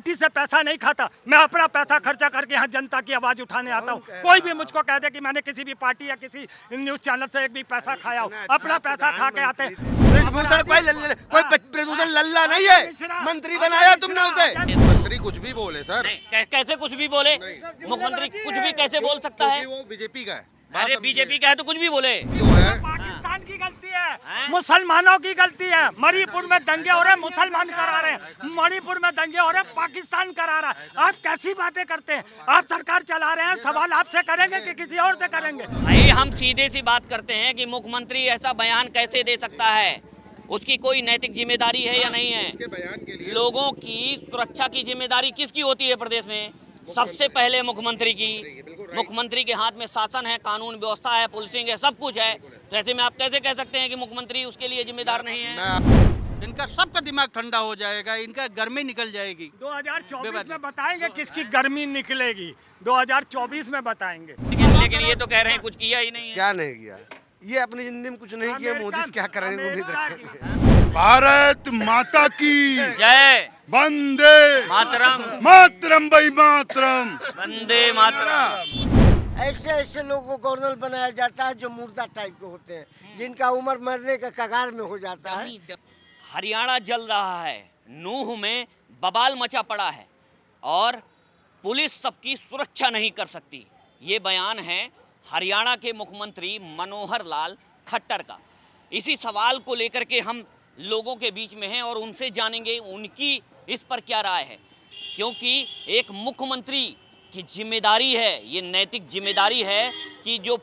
Party से पैसा नहीं खाता, मैं अपना पैसा खर्चा करके यहाँ जनता की आवाज उठाने आता हूँ। कोई भी मुझको कह दे कि मैंने किसी भी पार्टी या किसी न्यूज चैनल से एक भी पैसा खाया हो, अपना पैसा खा के आते हैं। कोई प्रदूषण लल्ला नहीं है, मंत्री बनाया तुमने उसे। मंत्री कुछ भी बोले सर, कैसे कुछ भी बोले? मुख्यमंत्री कुछ भी कैसे बोल सकता है? वो बीजेपी का है। अरे बीजेपी का है तो कुछ भी बोले। क्यों है? पाकिस्तान की गलती है, मुसलमानों की गलती है। मणिपुर में दंगे हो रहे हैं, मुसलमान करा रहे हैं। मणिपुर में दंगे हो रहे हैं, पाकिस्तान करा रहा है। आप कैसी बातें करते हैं? आप सरकार चला रहे हैं, सवाल आपसे करेंगे कि किसी और से करेंगे? भाई हम सीधे सी बात करते हैं कि मुख्यमंत्री ऐसा बयान कैसे दे सकता है? उसकी कोई नैतिक जिम्मेदारी है या नहीं है? उसके बयान के लिए लोगों की सुरक्षा की जिम्मेदारी किसकी होती है प्रदेश में? सबसे पहले मुख्यमंत्री की। मुख्यमंत्री के हाथ में शासन है, कानून व्यवस्था है, पुलिसिंग है, सब कुछ है। तो ऐसे में आप कैसे कह सकते हैं कि मुख्यमंत्री उसके लिए जिम्मेदार नहीं है? इनका सबका दिमाग ठंडा हो जाएगा, इनका गर्मी निकल जाएगी। 2024 में बताएंगे किसकी गर्मी निकलेगी, 2024 में बताएंगे। लेकिन ये तो कह रहे हैं कुछ किया ही नहीं है। क्या नहीं किया? ये अपनी जिंदगी में कुछ नहीं किया, मोदी क्या करेंगे उम्मीद रखेंगे। भारत माता की जय, वंदे मातरम, मातरम भाई मातरम। वंदे मातरम। ऐसे ऐसे लोगों को गवर्नर बनाया जाता है जो मुर्दा टाइप के होते हैं, जिनका उम्र मरने का कगार में हो जाता है। हरियाणा जल रहा है, नूह में बवाल मचा पड़ा है और पुलिस सबकी सुरक्षा नहीं कर सकती। ये बयान है हरियाणा के मुख्यमंत्री मनोहर लाल खट्टर का। इसी सवाल को लेकर के हम लोगों के बीच में हैं और उनसे जानेंगे उनकी इस पर क्या राय है, क्योंकि एक मुख्यमंत्री की जिम्मेदारी है, ये नैतिक जिम्मेदारी है कि जो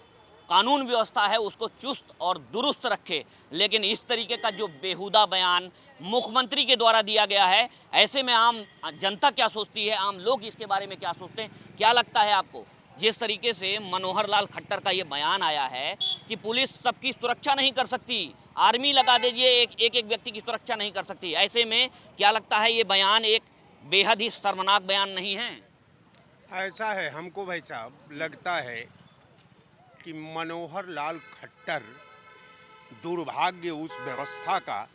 कानून व्यवस्था है उसको चुस्त और दुरुस्त रखे। लेकिन इस तरीके का जो बेहुदा बयान मुख्यमंत्री के द्वारा दिया गया है, ऐसे में आम जनता क्या सोचती है, आम लोग इसके बारे में क्या सोचते हैं, क्या लगता है आपको? जिस तरीके से मनोहर लाल खट्टर का ये बयान आया है कि पुलिस सबकी सुरक्षा नहीं कर सकती, आर्मी लगा दीजिए, एक व्यक्ति की सुरक्षा नहीं कर सकती, ऐसे में क्या लगता है ये बयान एक बेहद ही शर्मनाक बयान नहीं है? ऐसा है, हमको भाई साहब लगता है कि मनोहर लाल खट्टर दुर्भाग्य उस व्यवस्था का,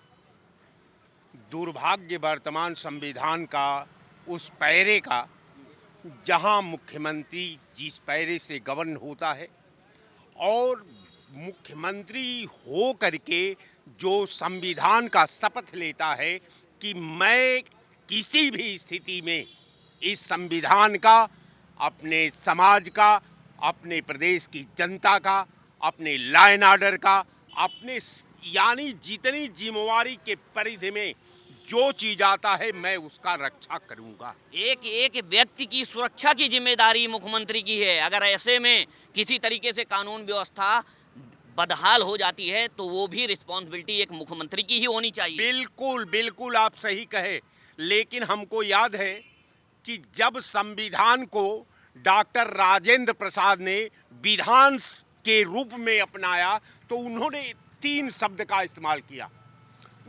दुर्भाग्य वर्तमान संविधान का, उस पैरे का जहां मुख्यमंत्री जिस पैरे से गवर्न होता है और मुख्यमंत्री हो करके जो संविधान का शपथ लेता है कि मैं किसी भी स्थिति में इस संविधान का, अपने समाज का, अपने प्रदेश की जनता का, अपने लॉ एंड ऑर्डर का, अपने यानी जितनी जिम्मेवारी के परिधि में जो चीज आता है मैं उसका रक्षा करूंगा। एक व्यक्ति की सुरक्षा की जिम्मेदारी मुख्यमंत्री की है। अगर ऐसे में किसी तरीके से कानून व्यवस्था बदहाल हो जाती है तो वो भी रिस्पॉन्सिबिलिटी एक मुख्यमंत्री की ही होनी चाहिए। बिल्कुल बिल्कुल आप सही कहे, लेकिन हमको याद है कि जब संविधान को डॉक्टर राजेंद्र प्रसाद ने विधान के रूप में अपनाया तो उन्होंने 3 शब्द का इस्तेमाल किया।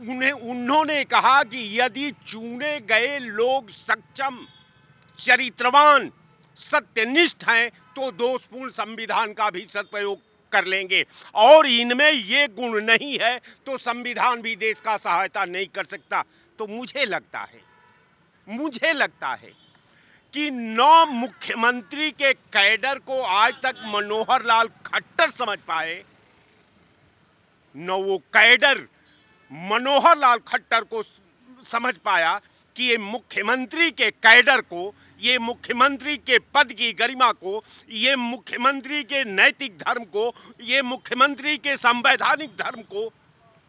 उन्होंने कहा कि यदि चुने गए लोग सक्षम, चरित्रवान, सत्यनिष्ठ हैं तो दोषपूर्ण संविधान का भी सदुपयोग कर लेंगे, और इनमें ये गुण नहीं है तो संविधान भी देश का सहायता नहीं कर सकता। तो मुझे लगता है कि 9 मुख्यमंत्री के कैडर को आज तक मनोहर लाल खट्टर समझ पाए, न वो कैडर मनोहर लाल खट्टर को समझ पाया कि ये मुख्यमंत्री के कैडर को, ये मुख्यमंत्री के पद की गरिमा को, ये मुख्यमंत्री के नैतिक धर्म को, ये मुख्यमंत्री के संवैधानिक धर्म को,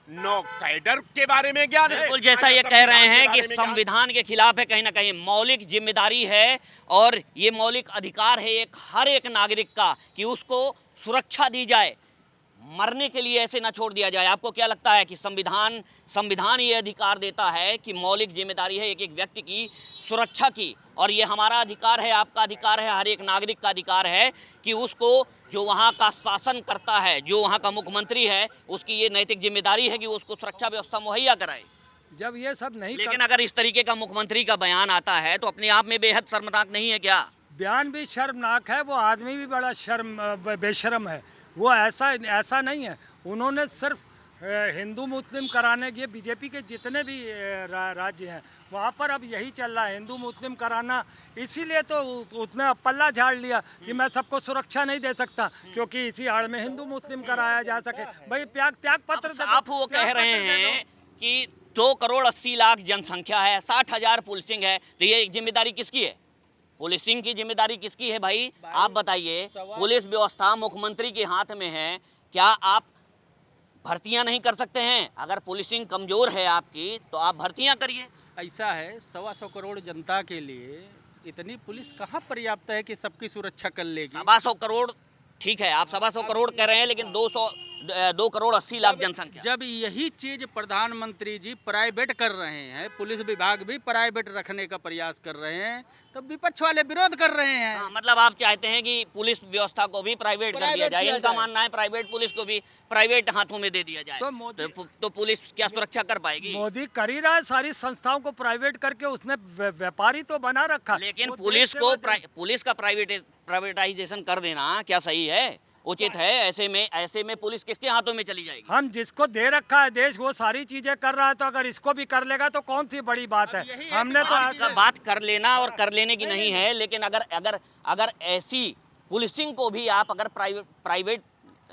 9 कैडर के बारे में ज्ञान है। बिल्कुल, जैसा ये कह रहे हैं कि संविधान के खिलाफ है, कहीं ना कहीं मौलिक जिम्मेदारी है और ये मौलिक अधिकार है हर एक नागरिक का कि उसको सुरक्षा दी जाए, मरने के लिए ऐसे ना छोड़ दिया जाए। आपको क्या लगता है कि संविधान ये अधिकार देता है कि मौलिक जिम्मेदारी है एक व्यक्ति की सुरक्षा की, और ये हमारा अधिकार है, आपका अधिकार है, हर एक नागरिक का अधिकार है कि उसको जो वहाँ का शासन करता है, जो वहाँ का मुख्यमंत्री है, उसकी ये नैतिक जिम्मेदारी है कि उसको सुरक्षा व्यवस्था मुहैया कराए। जब ये सब नहीं, लेकिन अगर इस तरीके का मुख्यमंत्री का बयान आता है तो अपने आप में बेहद शर्मनाक नहीं है क्या? बयान भी शर्मनाक है, वो आदमी भी बड़ा बेशर्म है। वो ऐसा नहीं है, उन्होंने सिर्फ हिंदू मुस्लिम कराने के, बीजेपी के जितने भी राज्य हैं वहाँ पर अब यही चल रहा है, हिंदू मुस्लिम कराना। इसीलिए तो उसने पल्ला झाड़ लिया कि मैं सबको सुरक्षा नहीं दे सकता, क्योंकि इसी आड़ में हिंदू मुस्लिम कराया जा सके। भाई त्याग पत्र दे दो, आप वो कह त्याग रहे पत्र दे दो। हैं कि 2 करोड़ 80 लाख जनसंख्या है, 60,000 पुलिसिंग है, तो ये जिम्मेदारी किसकी है? पुलिसिंग की जिम्मेदारी किसकी है भाई? आप बताइए। पुलिस व्यवस्था मुख्यमंत्री के हाथ में है, क्या आप भर्तियां नहीं कर सकते हैं? अगर पुलिसिंग कमजोर है आपकी तो आप भर्तियां करिए। ऐसा है, 125 करोड़ जनता के लिए इतनी पुलिस कहाँ पर्याप्त है कि सबकी सुरक्षा कर लेगी? 125 करोड़ ठीक है, आप 125 करोड़ कह रहे हैं, लेकिन 2 करोड़ 80 लाख जनसंख्या। जब यही चीज प्रधानमंत्री जी प्राइवेट कर रहे हैं, पुलिस विभाग भी प्राइवेट रखने का प्रयास कर रहे हैं, तब विपक्ष वाले विरोध कर रहे हैं। हाँ, मतलब आप चाहते हैं कि पुलिस व्यवस्था को भी प्राइवेट कर दिया प्राइवेट जाए। किया इनका जाए। मानना है प्राइवेट पुलिस को भी प्राइवेट हाथों में दे दिया जाए, तो पुलिस क्या सुरक्षा कर पाएगी? मोदी कर ही रहा है, सारी संस्थाओं को प्राइवेट करके उसने व्यापारी तो बना रखा। लेकिन वो पुलिस देश को सेवा पुलिस का प्राइवेटाइजेशन कर देना क्या सही है, उचित है? ऐसे में पुलिस किसके हाथों में चली जाएगी? हम जिसको दे रखा है देश, वो सारी चीजें कर रहा है, तो अगर इसको भी कर लेगा तो कौन सी बड़ी बात है? हमने तो बात का बात कर लेना और कर लेने की नहीं है, लेकिन अगर ऐसी पुलिसिंग को भी आप अगर प्राइवेट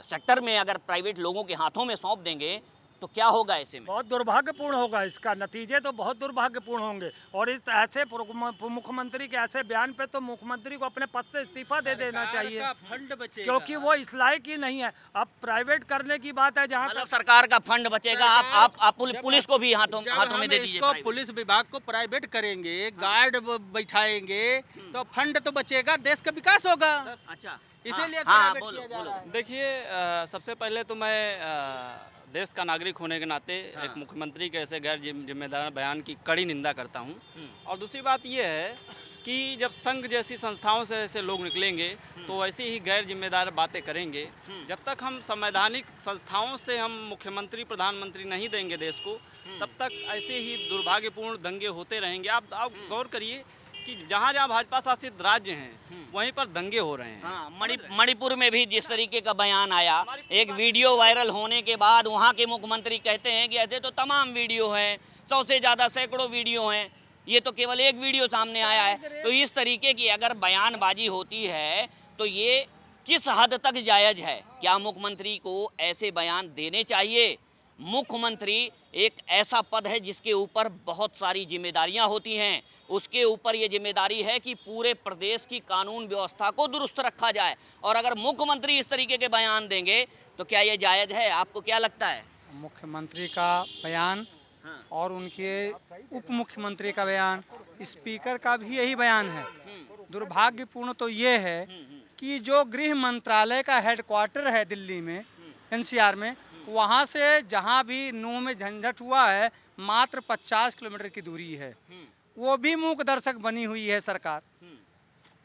सेक्टर में, अगर प्राइवेट लोगों के हाथों में सौंप देंगे तो क्या होगा? ऐसे में बहुत दुर्भाग्यपूर्ण होगा, इसका नतीजे तो बहुत दुर्भाग्यपूर्ण होंगे। और इस ऐसे मुख्यमंत्री के ऐसे बयान पे तो मुख्यमंत्री को अपने पद से इस्तीफा दे देना चाहिए, फंड बचेगा, क्योंकि वो इस लायक ही नहीं है। अब प्राइवेट करने की बात है, जहाँ मतलब सरकार का फंड बचेगा, आप पुलिस को भी हाथों में दे दीजिए। इसको पुलिस विभाग को प्राइवेट करेंगे, गार्ड बैठाएंगे, तो फंड तो बचेगा, देश का विकास होगा। अच्छा, इसीलिए हाँ, प्राइवेट बोलो, किया जा बोलो। रहा है। देखिए, सबसे पहले तो मैं देश का नागरिक होने के नाते एक मुख्यमंत्री के ऐसे गैर जिम्मेदार बयान की कड़ी निंदा करता हूं। और दूसरी बात यह है कि जब संघ जैसी संस्थाओं से ऐसे लोग निकलेंगे तो ऐसी ही गैर जिम्मेदार बातें करेंगे। जब तक हम संवैधानिक संस्थाओं से हम मुख्यमंत्री प्रधानमंत्री नहीं देंगे देश को, तब तक ऐसे ही दुर्भाग्यपूर्ण दंगे होते रहेंगे। आप गौर करिए कि जहाँ जहाँ भाजपा शासित राज्य हैं वहीं पर दंगे हो रहे हैं। हाँ, मणिपुर में भी जिस तरीके का बयान आया, एक वीडियो वायरल होने के बाद वहाँ के मुख्यमंत्री कहते हैं कि ऐसे तो तमाम वीडियो हैं, 100 से ज़्यादा सैकड़ों वीडियो हैं, ये तो केवल एक वीडियो सामने आया है। तो इस तरीके की अगर बयानबाजी होती है तो ये किस हद तक जायज़ है? क्या मुख्यमंत्री को ऐसे बयान देने चाहिए? मुख्यमंत्री एक ऐसा पद है जिसके ऊपर बहुत सारी जिम्मेदारियां होती हैं। उसके ऊपर ये जिम्मेदारी है कि पूरे प्रदेश की कानून व्यवस्था को दुरुस्त रखा जाए, और अगर मुख्यमंत्री इस तरीके के बयान देंगे तो क्या ये जायज़ है? आपको क्या लगता है? मुख्यमंत्री का बयान और उनके उप मुख्यमंत्री का बयान, स्पीकर का भी यही बयान है। दुर्भाग्यपूर्ण तो ये है कि जो गृह मंत्रालय का हेडक्वार्टर है दिल्ली में, एनसीआर में, वहाँ से जहाँ भी नूह में झंझट हुआ है मात्र 50 किलोमीटर की दूरी है। वो भी मूक दर्शक बनी हुई है सरकार।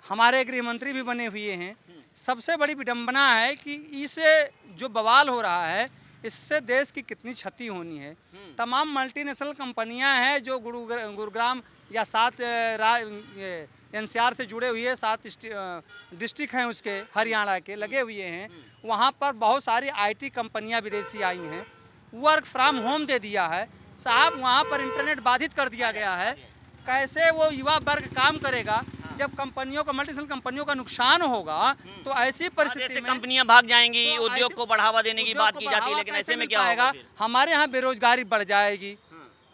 हमारे गृह मंत्री भी बने हुए हैं। सबसे बड़ी विडंबना है कि इसे जो बवाल हो रहा है इससे देश की कितनी क्षति होनी है। तमाम मल्टीनेशनल कंपनियां हैं जो गुरुग्राम या 7 एनसीआर से जुड़े हुए 7 डिस्ट्रिक्ट हैं उसके हरियाणा के लगे हुए हैं। वहाँ पर बहुत सारी आईटी कंपनियां विदेशी आई हैं। वर्क फ्रॉम होम दे दिया है साहब, वहाँ पर इंटरनेट बाधित कर दिया गया है। कैसे वो युवा वर्ग काम करेगा जब कंपनियों का, मल्टीनेशनल कंपनियों का नुकसान होगा? तो ऐसी परिस्थिति में कंपनियां भाग जाएंगी, तो उद्योग को बढ़ावा देने की बात की जाती है, लेकिन ऐसे में क्या होगा? हमारे यहाँ बेरोजगारी बढ़ जाएगी,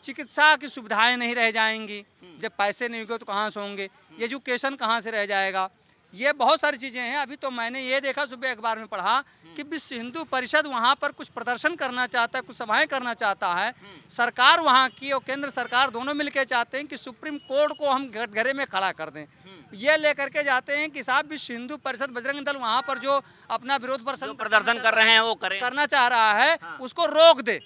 चिकित्सा की सुविधाएं नहीं रह जाएंगी। जब पैसे नहीं होंगे तो कहाँ से होंगे? एजुकेशन कहाँ से रह जाएगा? ये बहुत सारी चीज़ें हैं। अभी तो मैंने ये देखा, सुबह अखबार में पढ़ा कि विश्व हिंदू परिषद वहाँ पर कुछ प्रदर्शन करना चाहता है, कुछ सभाएं करना चाहता है। सरकार वहाँ की और केंद्र सरकार दोनों मिलकर चाहते हैं कि सुप्रीम कोर्ट को हम घरे में खड़ा कर दें। ये लेकर के जाते हैं कि साहब विश्व हिंदू परिषद बजरंग दल वहाँ पर जो अपना विरोध प्रदर्शन कर रहे हैं वो करना चाह रहा है, उसको रोक दे।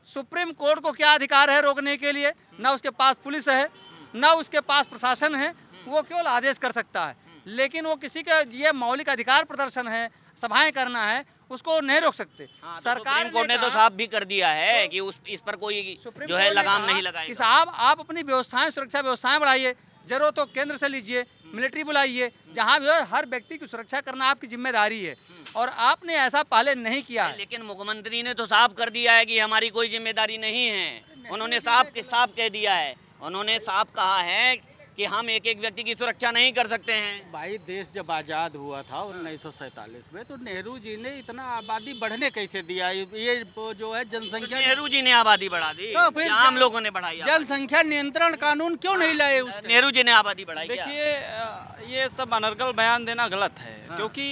सुप्रीम कोर्ट को क्या अधिकार है रोकने के लिए? ना उसके पास पुलिस है, ना उसके पास प्रशासन है। वो केवल आदेश कर सकता है, लेकिन वो किसी का ये मौलिक अधिकार प्रदर्शन है, सभाएं करना है, उसको नहीं रोक सकते। सरकार कोर्ट ने तो साफ भी कर दिया है कि इस पर कोई जो है लगाम नहीं लगाएगा। कि साहब आप अपनी व्यवस्थाएं, सुरक्षा व्यवस्थाएं बढ़ाइए, जरूरत तो केंद्र से लीजिए, मिलिट्री बुलाइए, जहाँ भी हर व्यक्ति की सुरक्षा करना आपकी जिम्मेदारी है, और आपने ऐसा पहले नहीं किया है। लेकिन मुख्यमंत्री ने तो साफ कर दिया है कि हमारी कोई जिम्मेदारी नहीं है। उन्होंने साफ कह दिया है उन्होंने साफ कहा है कि हम एक एक व्यक्ति की सुरक्षा नहीं कर सकते हैं। भाई देश जब आज़ाद हुआ था 1947 में, तो नेहरू जी ने इतना आबादी बढ़ने कैसे दिया? ये जो है जनसंख्या, नेहरू जी ने आबादी बढ़ा दी, तो फिर या आम लोगों ने बढ़ाई? जनसंख्या नियंत्रण कानून क्यों नहीं लाए उस टाइम? नेहरू जी ने आबादी बढ़ाई क्या? देखिए ये सब अनर्गल बयान देना गलत है, क्योंकि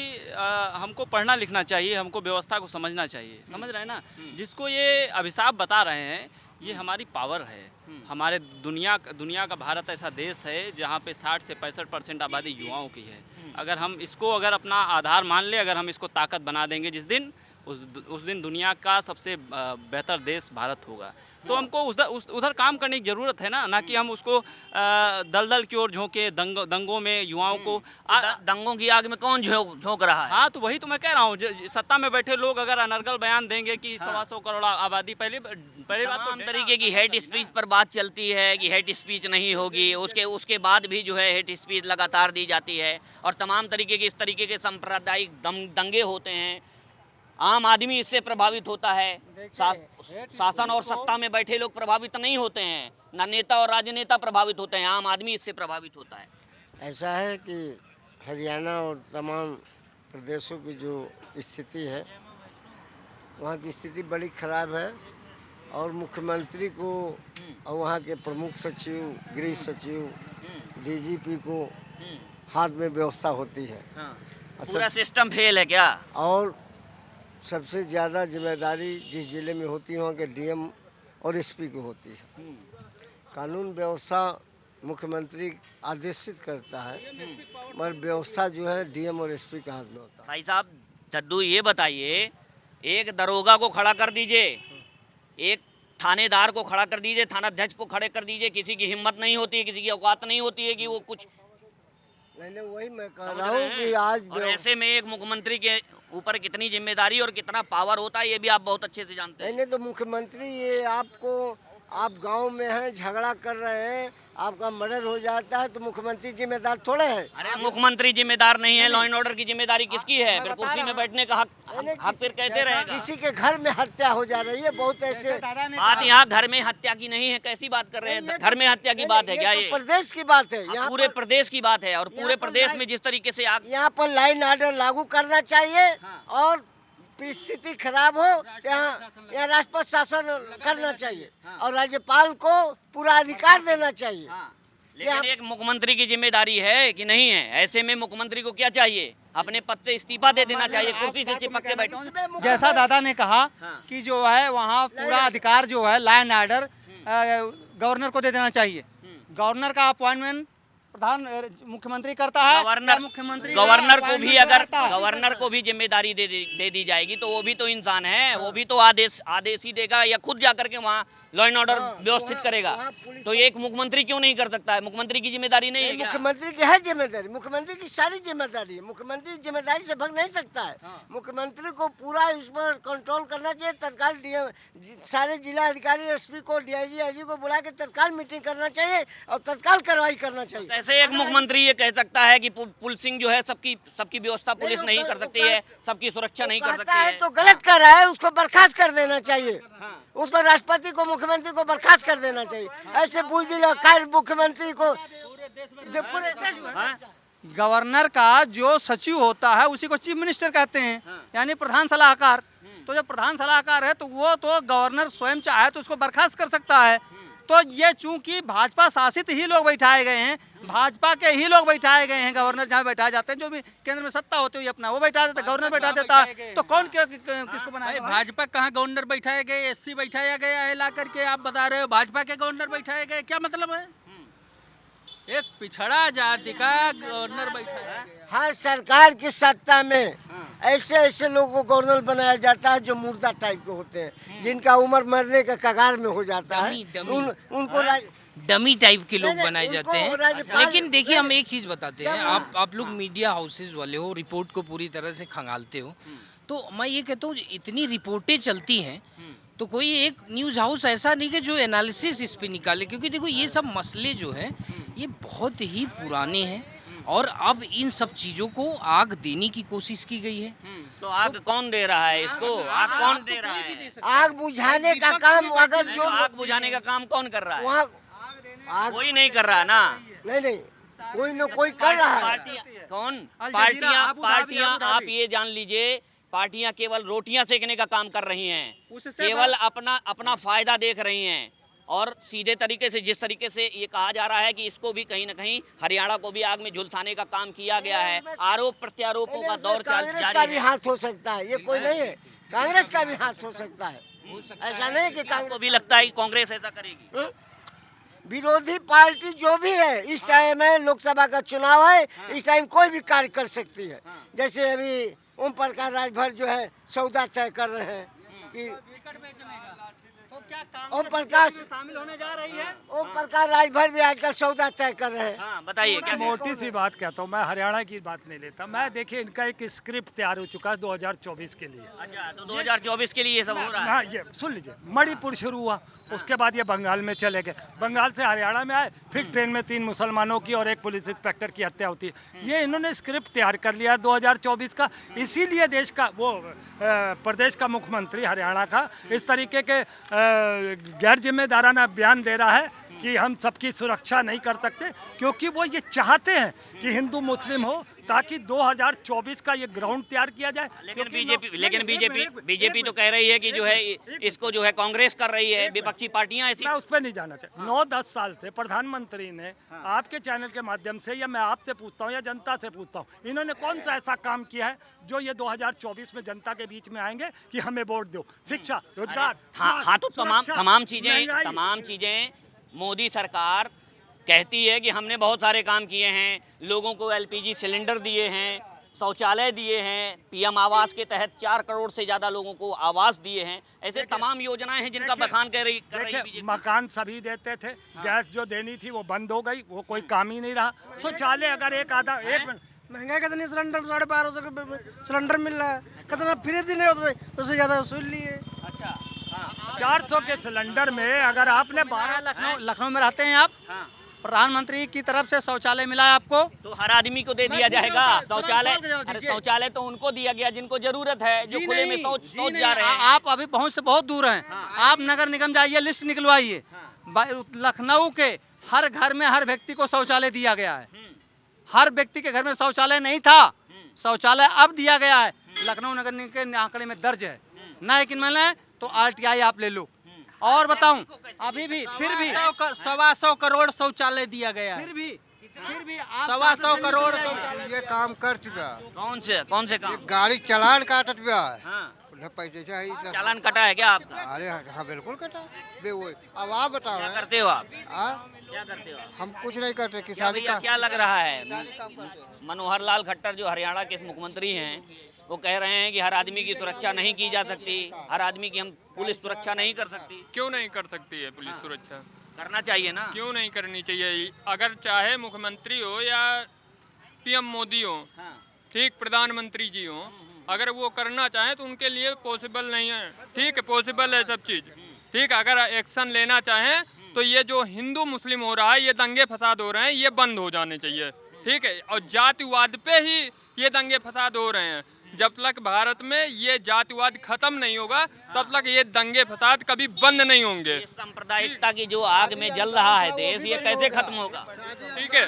हमको पढ़ना लिखना चाहिए, हमको व्यवस्था को समझना चाहिए, समझ रहे हैं ना? जिसको ये अभिशाप बता रहे हैं, ये हमारी पावर है। हमारे दुनिया का भारत ऐसा देश है जहाँ पे 60 से 65% आबादी युवाओं की है। अगर हम इसको अपना आधार मान ले, अगर हम इसको ताकत बना देंगे जिस दिन, उस दिन दुनिया का सबसे बेहतर देश भारत होगा। तो हमको उधर काम करने की ज़रूरत है ना कि हम उसको दलदल की ओर झोंके, दंगों में युवाओं को। दंगों की आग में कौन झोंक रहा है? हाँ, तो वही तो मैं कह रहा हूँ, सत्ता में बैठे लोग अगर अनर्गल बयान देंगे कि 125 करोड़ आबादी, पहली बात तो तरीके की हेट स्पीच पर बात चलती है कि हेट स्पीच नहीं होगी, उसके बाद भी जो है हेट स्पीच लगातार दी जाती है, और तमाम तरीके के इस तरीके के सांप्रदायिक दंगे होते हैं। आम आदमी इससे प्रभावित होता है, शासन और सत्ता में बैठे लोग प्रभावित नहीं होते हैं, ना नेता और राजनेता प्रभावित होते हैं, आम आदमी इससे प्रभावित होता है। ऐसा है कि हरियाणा और तमाम प्रदेशों की जो स्थिति है, वहाँ की स्थिति बड़ी ख़राब है, और मुख्यमंत्री को और वहाँ के प्रमुख सचिव, गृह सचिव, डीजीपी को हाथ में व्यवस्था होती है। पूरा सिस्टम फेल है क्या? और सबसे ज़्यादा जिम्मेदारी जिस जिले में होती है वहाँ के डीएम और एसपी को होती है। कानून व्यवस्था मुख्यमंत्री आदेशित करता है, मगर व्यवस्था जो है डीएम और एसपी के हाथ में होता है। भाई साहब जद्दू, ये बताइए, एक दरोगा को खड़ा कर दीजिए, एक थानेदार को खड़ा कर दीजिए, थानाध्यक्ष को खड़े कर दीजिए, किसी की हिम्मत नहीं होती है, किसी की औकात नहीं होती है कि वो कुछ। नहीं, वही मैं कह रहा हूँ कि आज और ऐसे में एक मुख्यमंत्री के ऊपर कितनी जिम्मेदारी और कितना पावर होता है, ये भी आप बहुत अच्छे से जानते हैं। नहीं, तो मुख्यमंत्री ये आप गांव में हैं, झगड़ा कर रहे हैं, आपका मर्डर हो जाता है, तो मुख्यमंत्री जिम्मेदार थोड़े हैं? अरे मुख्यमंत्री जिम्मेदार नहीं है, लॉ एंड ऑर्डर की जिम्मेदारी किसकी है? फिर कुर्सी में बैठने का हक फिर कैसे रहेगा? किसी के घर में हत्या हो जा रही है, बहुत ऐसे बात यहाँ घर में हत्या की नहीं है, कैसी बात कर रहे हैं? घर में हत्या की बात है क्या ये? प्रदेश की बात है, यहाँ पूरे प्रदेश की बात है, और पूरे प्रदेश में जिस तरीके से यहाँ पर लाइन आर्डर लागू करना चाहिए, और स्थिति खराब हो यहाँ राष्ट्रपति शासन करना चाहिए, और राज्यपाल को पूरा अधिकार देना चाहिए। लेकिन एक मुख्यमंत्री की जिम्मेदारी है कि नहीं है? ऐसे में मुख्यमंत्री को क्या चाहिए? अपने पद से इस्तीफा दे देना चाहिए, कुर्सी से चिपक के बैठे। जैसा दादा ने कहा कि जो है वहाँ पूरा अधिकार जो है लाइन आर्डर गवर्नर को दे देना चाहिए। गवर्नर का अपॉइंटमेंट प्रधान मुख्यमंत्री करता है। गवर्नर को भी जिम्मेदारी दे दी जाएगी, तो वो भी तो इंसान है, वो भी तो आदेश ही देगा, या खुद जाकर के वहाँ लॉ एंड ऑर्डर व्यवस्थित करेगा। तो एक मुख्यमंत्री क्यों नहीं कर सकता है? मुख्यमंत्री की जिम्मेदारी नहीं है क्या? मुख्यमंत्री की है जिम्मेदारी, मुख्यमंत्री की सारी जिम्मेदारी है, मुख्यमंत्री जिम्मेदारी से भाग नहीं सकता है। मुख्यमंत्री को पूरा इस पर कंट्रोल करना चाहिए। तत्काल सारे जिला अधिकारी, एसपी को, डीआईजी, आईजी को बुला के तत्काल मीटिंग करना चाहिए और तत्काल कार्रवाई करना चाहिए। कैसे एक मुख्यमंत्री ये कह सकता है कि पुलिसिंग जो है सबकी व्यवस्था पुलिस नहीं कर सकती है, सबकी सुरक्षा नहीं कर सकती है? तो गलत कर रहा है, उसको बर्खास्त कर देना चाहिए, उसको राष्ट्रपति को, मुख्यमंत्री को बर्खास्त कर देना चाहिए। ऐसे बुजदिल मुख्यमंत्री को पूरे गवर्नर का जो सचिव होता है उसी को चीफ मिनिस्टर कहते हैं, यानी प्रधान सलाहकार। तो जब प्रधान सलाहकार है तो वो तो गवर्नर स्वयं चाहे तो उसको बर्खास्त कर सकता है। तो ये चूंकि भाजपा शासित ही लोग बैठाए गए हैं, भाजपा के ही लोग बैठाए गए हैं, गवर्नर जहाँ बैठाए जाते हैं, जो भी केंद्र में सत्ता होती हुई अपना वो बैठा देता है, गवर्नर बैठा देता है, तो कौन किसको बनाए? भाजपा कहाँ गवर्नर बैठाए गए? एससी बैठाया गया है ला करके, आप बता रहे हो भाजपा के गवर्नर बैठाए गए, क्या मतलब है? एक पिछड़ा जाति का गवर्नर बैठाया गया। हर सरकार की सत्ता में ऐसे लोगों को गवर्नर बनाया जाता है जो मुर्दा टाइप के होते हैं, जिनका उम्र मरने का कगार में हो जाता है, उनको डमी टाइप के लोग बनाए जाते हैं। लेकिन देखिए, हम एक चीज़ बताते हैं, आप लोग मीडिया हाउसेज वाले हो, रिपोर्ट को पूरी तरह से खंगालते हो, तो मैं ये कहता हूँ इतनी रिपोर्टें चलती हैं तो कोई एक न्यूज़ हाउस ऐसा नहीं कि जो एनालिसिस इस पे निकाले, क्योंकि देखो ये सब मसले जो हैं ये बहुत ही पुराने हैं और अब इन सब चीज़ों को आग देने की कोशिश की गई है। तो आग कौन दे रहा है इसको? आग कौन दे रहा है? आग बुझाने का काम, अगर जो आग बुझाने का काम कौन कर रहा है? आग कोई नहीं कर रहा ना। नहीं, कोई न कोई कर रहा है। कौन अल जजीरा, पार्टियां अबू धाबी, पार्टियां अबू धाबी। आप ये जान लीजिए, पार्टियां केवल रोटियां सेकने का काम कर रही हैं, उससे केवल अपना फायदा देख रही हैं। और सीधे तरीके से, जिस तरीके से ये कहा जा रहा है कि इसको भी कहीं ना कहीं हरियाणा को भी आग में झुलसाने का काम किया गया है, आरोप प्रत्यारोपों का दौर कांग्रेस का जारी भी है। हाथ हो सकता है, ये कोई नहीं है। कांग्रेस का भी हाथ हो सकता है, ऐसा नहीं कि आपको भी लगता है कि कांग्रेस ऐसा करेगी? विरोधी पार्टी जो भी है इस टाइम है, लोकसभा का चुनाव है, इस टाइम कोई भी कार्य कर सकती है। जैसे अभी ओम प्रकाश राजभर जो है सौदा तय कर रहे हैं कि तो क्या ओम प्रकाश शामिल होने जा रही है? ओम प्रकाश राजभर भी आजकल सौदा तय कर रहे हैं। हाँ, बताइए क्या मोटी सी बात कहता हूँ, मैं हरियाणा की बात नहीं लेता। मैं देखिए, इनका एक स्क्रिप्ट तैयार हो चुका है 2024 के लिए। अच्छा, तो 2024 के लिए ये सब हो रहा है। हाँ, ये सुन लीजिए, मणिपुर शुरू हुआ, उसके बाद ये बंगाल में चले गए, बंगाल से हरियाणा में आए, फिर ट्रेन में 3 मुसलमानों की और 1 पुलिस इंस्पेक्टर की हत्या होती है। ये इन्होंने स्क्रिप्ट तैयार कर लिया 2024 का, इसीलिए देश का वो प्रदेश का मुख्यमंत्री हरियाणा का इस तरीके के गैर जिम्मेदाराना बयान दे रहा है कि हम सबकी सुरक्षा नहीं कर सकते, क्योंकि वो ये चाहते हैं कि हिंदू मुस्लिम हो, ताकि 2024 का ये ग्राउंड तैयार किया जाए। लेकिन बीजेपी तो कह रही है कि जो है इसको जो है कांग्रेस कर रही है, विपक्षी पार्टियां ऐसी। मैं उस पर नहीं जाना चाहता। 9-10 साल से प्रधानमंत्री ने आपके चैनल के माध्यम से, या मैं आपसे पूछता हूँ या जनता से पूछता हूँ, इन्होंने कौन सा ऐसा काम किया है जो ये 2024 में जनता के बीच में आएंगे कि हमें वोट दो? शिक्षा, रोजगार, हाँ, तो सुरक्षा, तमाम महंगाई। चीजें मोदी सरकार कहती है कि हमने बहुत सारे काम किए हैं, लोगों को LPG सिलेंडर दिए हैं, शौचालय दिए हैं, PM आवास के तहत 4 करोड़ से ज्यादा लोगों को आवास दिए हैं। ऐसे तमाम योजनाएं हैं जिनका बखान कर रही देखिए, मकान सभी देते थे, गैस जो देनी थी वो बंद हो गई, वो कोई काम ही नहीं रहा। शौचालय अगर एक मिनट, महंगाई कितनी, सिलेंडर 1250 का सिलेंडर मिल रहा है, कितना फ्री दिन नहीं होता, उससे ज्यादा वसूल लिए। अच्छा, 400 के सिलेंडर में अगर आपने 12 लखनऊ में रहते हैं आप, प्रधानमंत्री की तरफ से शौचालय मिला है आपको, तो हर आदमी को दे दिया जाएगा शौचालय। अरे शौचालय तो उनको दिया गया जिनको जरूरत है, जो खुले में शौच जा रहे हैं। आप अभी पहुंच से बहुत दूर हैं। आप नगर निगम जाइए, लिस्ट निकलवाइए। लखनऊ के हर घर में हर व्यक्ति को शौचालय दिया गया है। हर व्यक्ति के घर में शौचालय नहीं था, शौचालय अब दिया गया है। लखनऊ नगर निगम के आंकड़े में दर्ज है। ना यकीन माने तो RTI आप ले लो। और बताऊं, अभी भी फिर भी 125 करोड़ शौचालय दिया गया है। फिर भी 125 करोड़ शौचालय ये काम कर चुका, कौन से काम? गाड़ी चलान काटत भी है, हाँ, पैसे चाहिए। चालान कटा है क्या आपका? अरे हाँ, बिल्कुल कटा। अब आप बताओ, क्या करते हो आप? क्या करते हो आप? हम कुछ नहीं करते, क्या किसानी भैया, का। क्या लग रहा है? मनोहर लाल खट्टर जो हरियाणा के मुख्यमंत्री हैं, वो कह रहे हैं कि हर आदमी की सुरक्षा नहीं की जा सकती, हर आदमी की हम पुलिस सुरक्षा नहीं कर सकती। क्यों नहीं कर सकती है पुलिस सुरक्षा? करना चाहिए ना। क्यों नहीं करनी चाहिए? अगर चाहे मुख्यमंत्री हो या PM मोदी हो, ठीक, प्रधानमंत्री जी हो, अगर वो करना चाहें तो उनके लिए पॉसिबल नहीं है। ठीक है, पॉसिबल है सब चीज़, ठीक है। अगर एक्शन लेना चाहें तो ये जो हिंदू मुस्लिम हो रहा है, ये दंगे फसाद हो रहे हैं, ये बंद हो जाने चाहिए, ठीक है। और जातिवाद पे ही ये दंगे फसाद हो रहे हैं। जब तक भारत में ये जातिवाद खत्म नहीं होगा, तब तक ये दंगे फसाद कभी बंद नहीं होंगे। सांप्रदायिकता की जो आग में जल रहा है देश, ये कैसे खत्म होगा? ठीक है,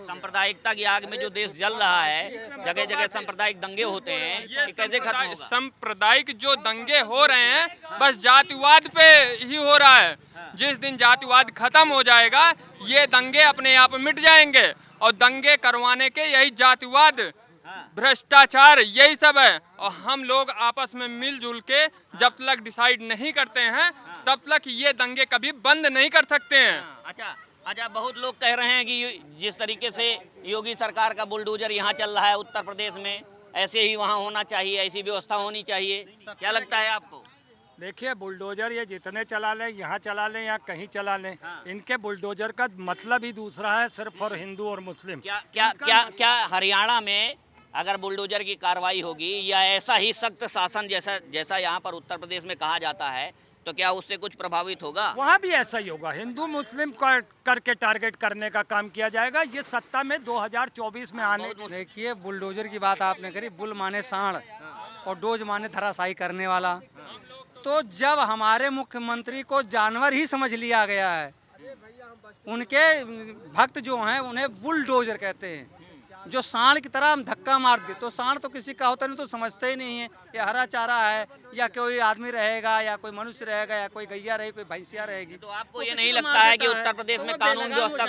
सांप्रदायिकता की आग में जो देश जल रहा है, जगह जगह सांप्रदायिक दंगे होते हैं, ये कैसे खत्म होगा? सांप्रदायिक जो दंगे हो रहे हैं, बस जातिवाद पे ही हो रहा है। जिस दिन जातिवाद खत्म हो जाएगा, ये दंगे अपने आप मिट जाएंगे। और दंगे करवाने के यही जातिवाद, भ्रष्टाचार, यही सब है। और हम लोग आपस में मिलजुल के जब तक डिसाइड नहीं करते हैं, तब तक ये दंगे कभी बंद नहीं कर सकते हैं। अच्छा, बहुत लोग कह रहे हैं कि जिस तरीके से योगी सरकार का बुलडोजर यहाँ चल रहा है उत्तर प्रदेश में, ऐसे ही वहाँ होना चाहिए, ऐसी व्यवस्था होनी चाहिए। क्या लगता है आपको? देखिए, बुलडोजर ये जितने चला लें, यहाँ चला लें या कहीं चला लें, इनके बुलडोजर का मतलब ही दूसरा है, सिर्फ और हिंदू और मुस्लिम। क्या हरियाणा में अगर बुलडोजर की कार्रवाई होगी या ऐसा ही सख्त शासन जैसा यहाँ पर उत्तर प्रदेश में कहा जाता है, तो क्या उससे कुछ प्रभावित होगा? वहाँ भी ऐसा ही होगा, हिंदू मुस्लिम करके टारगेट करने का काम किया जाएगा। ये सत्ता में 2024 में आने। देखिए, बुलडोजर की बात आपने करी, बुल माने सांड और डोज माने धराशायी करने वाला। तो जब हमारे मुख्यमंत्री को जानवर ही समझ लिया गया है, उनके भक्त जो हैं उन्हें बुलडोजर कहते हैं, जो सांड की तरह हम धक्का मार दे। तो सांड तो किसी का होता नहीं, तो समझते ही नहीं है ये हरा चारा है या कोई आदमी रहेगा या कोई मनुष्य रहेगा या कोई गैया रहेगी, कोई भैंसिया रहेगी। तो आपको ये नहीं लगता है कि उत्तर प्रदेश में कानून व्यवस्था,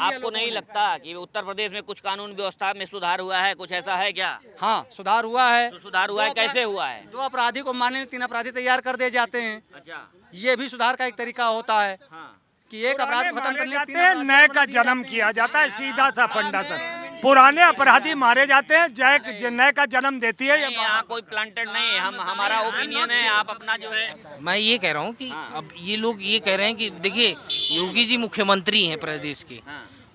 आपको नहीं लगता कि उत्तर प्रदेश में कुछ कानून व्यवस्था में सुधार हुआ है, कुछ ऐसा है क्या? हाँ, सुधार हुआ है। तो सुधार हुआ है, कैसे हुआ है? 2 अपराधी को मारने 3 अपराधी तैयार कर दिए जाते हैं। अच्छा, ये भी सुधार का एक तरीका होता है कि एक अपराध खत्म करने जाते हैं, नए का जन्म किया जाता है, सीधा सा फंडा सा। पुराने अपराधी मारे जाते हैं, जय नए का जन्म देती है। यहाँ कोई प्लांटेड नहीं है, हमारा ओपिनियन है, आप अपना जो है। मैं ये कह रहा हूँ कि अब ये लोग ये कह रहे हैं कि देखिए योगी जी मुख्यमंत्री हैं प्रदेश के,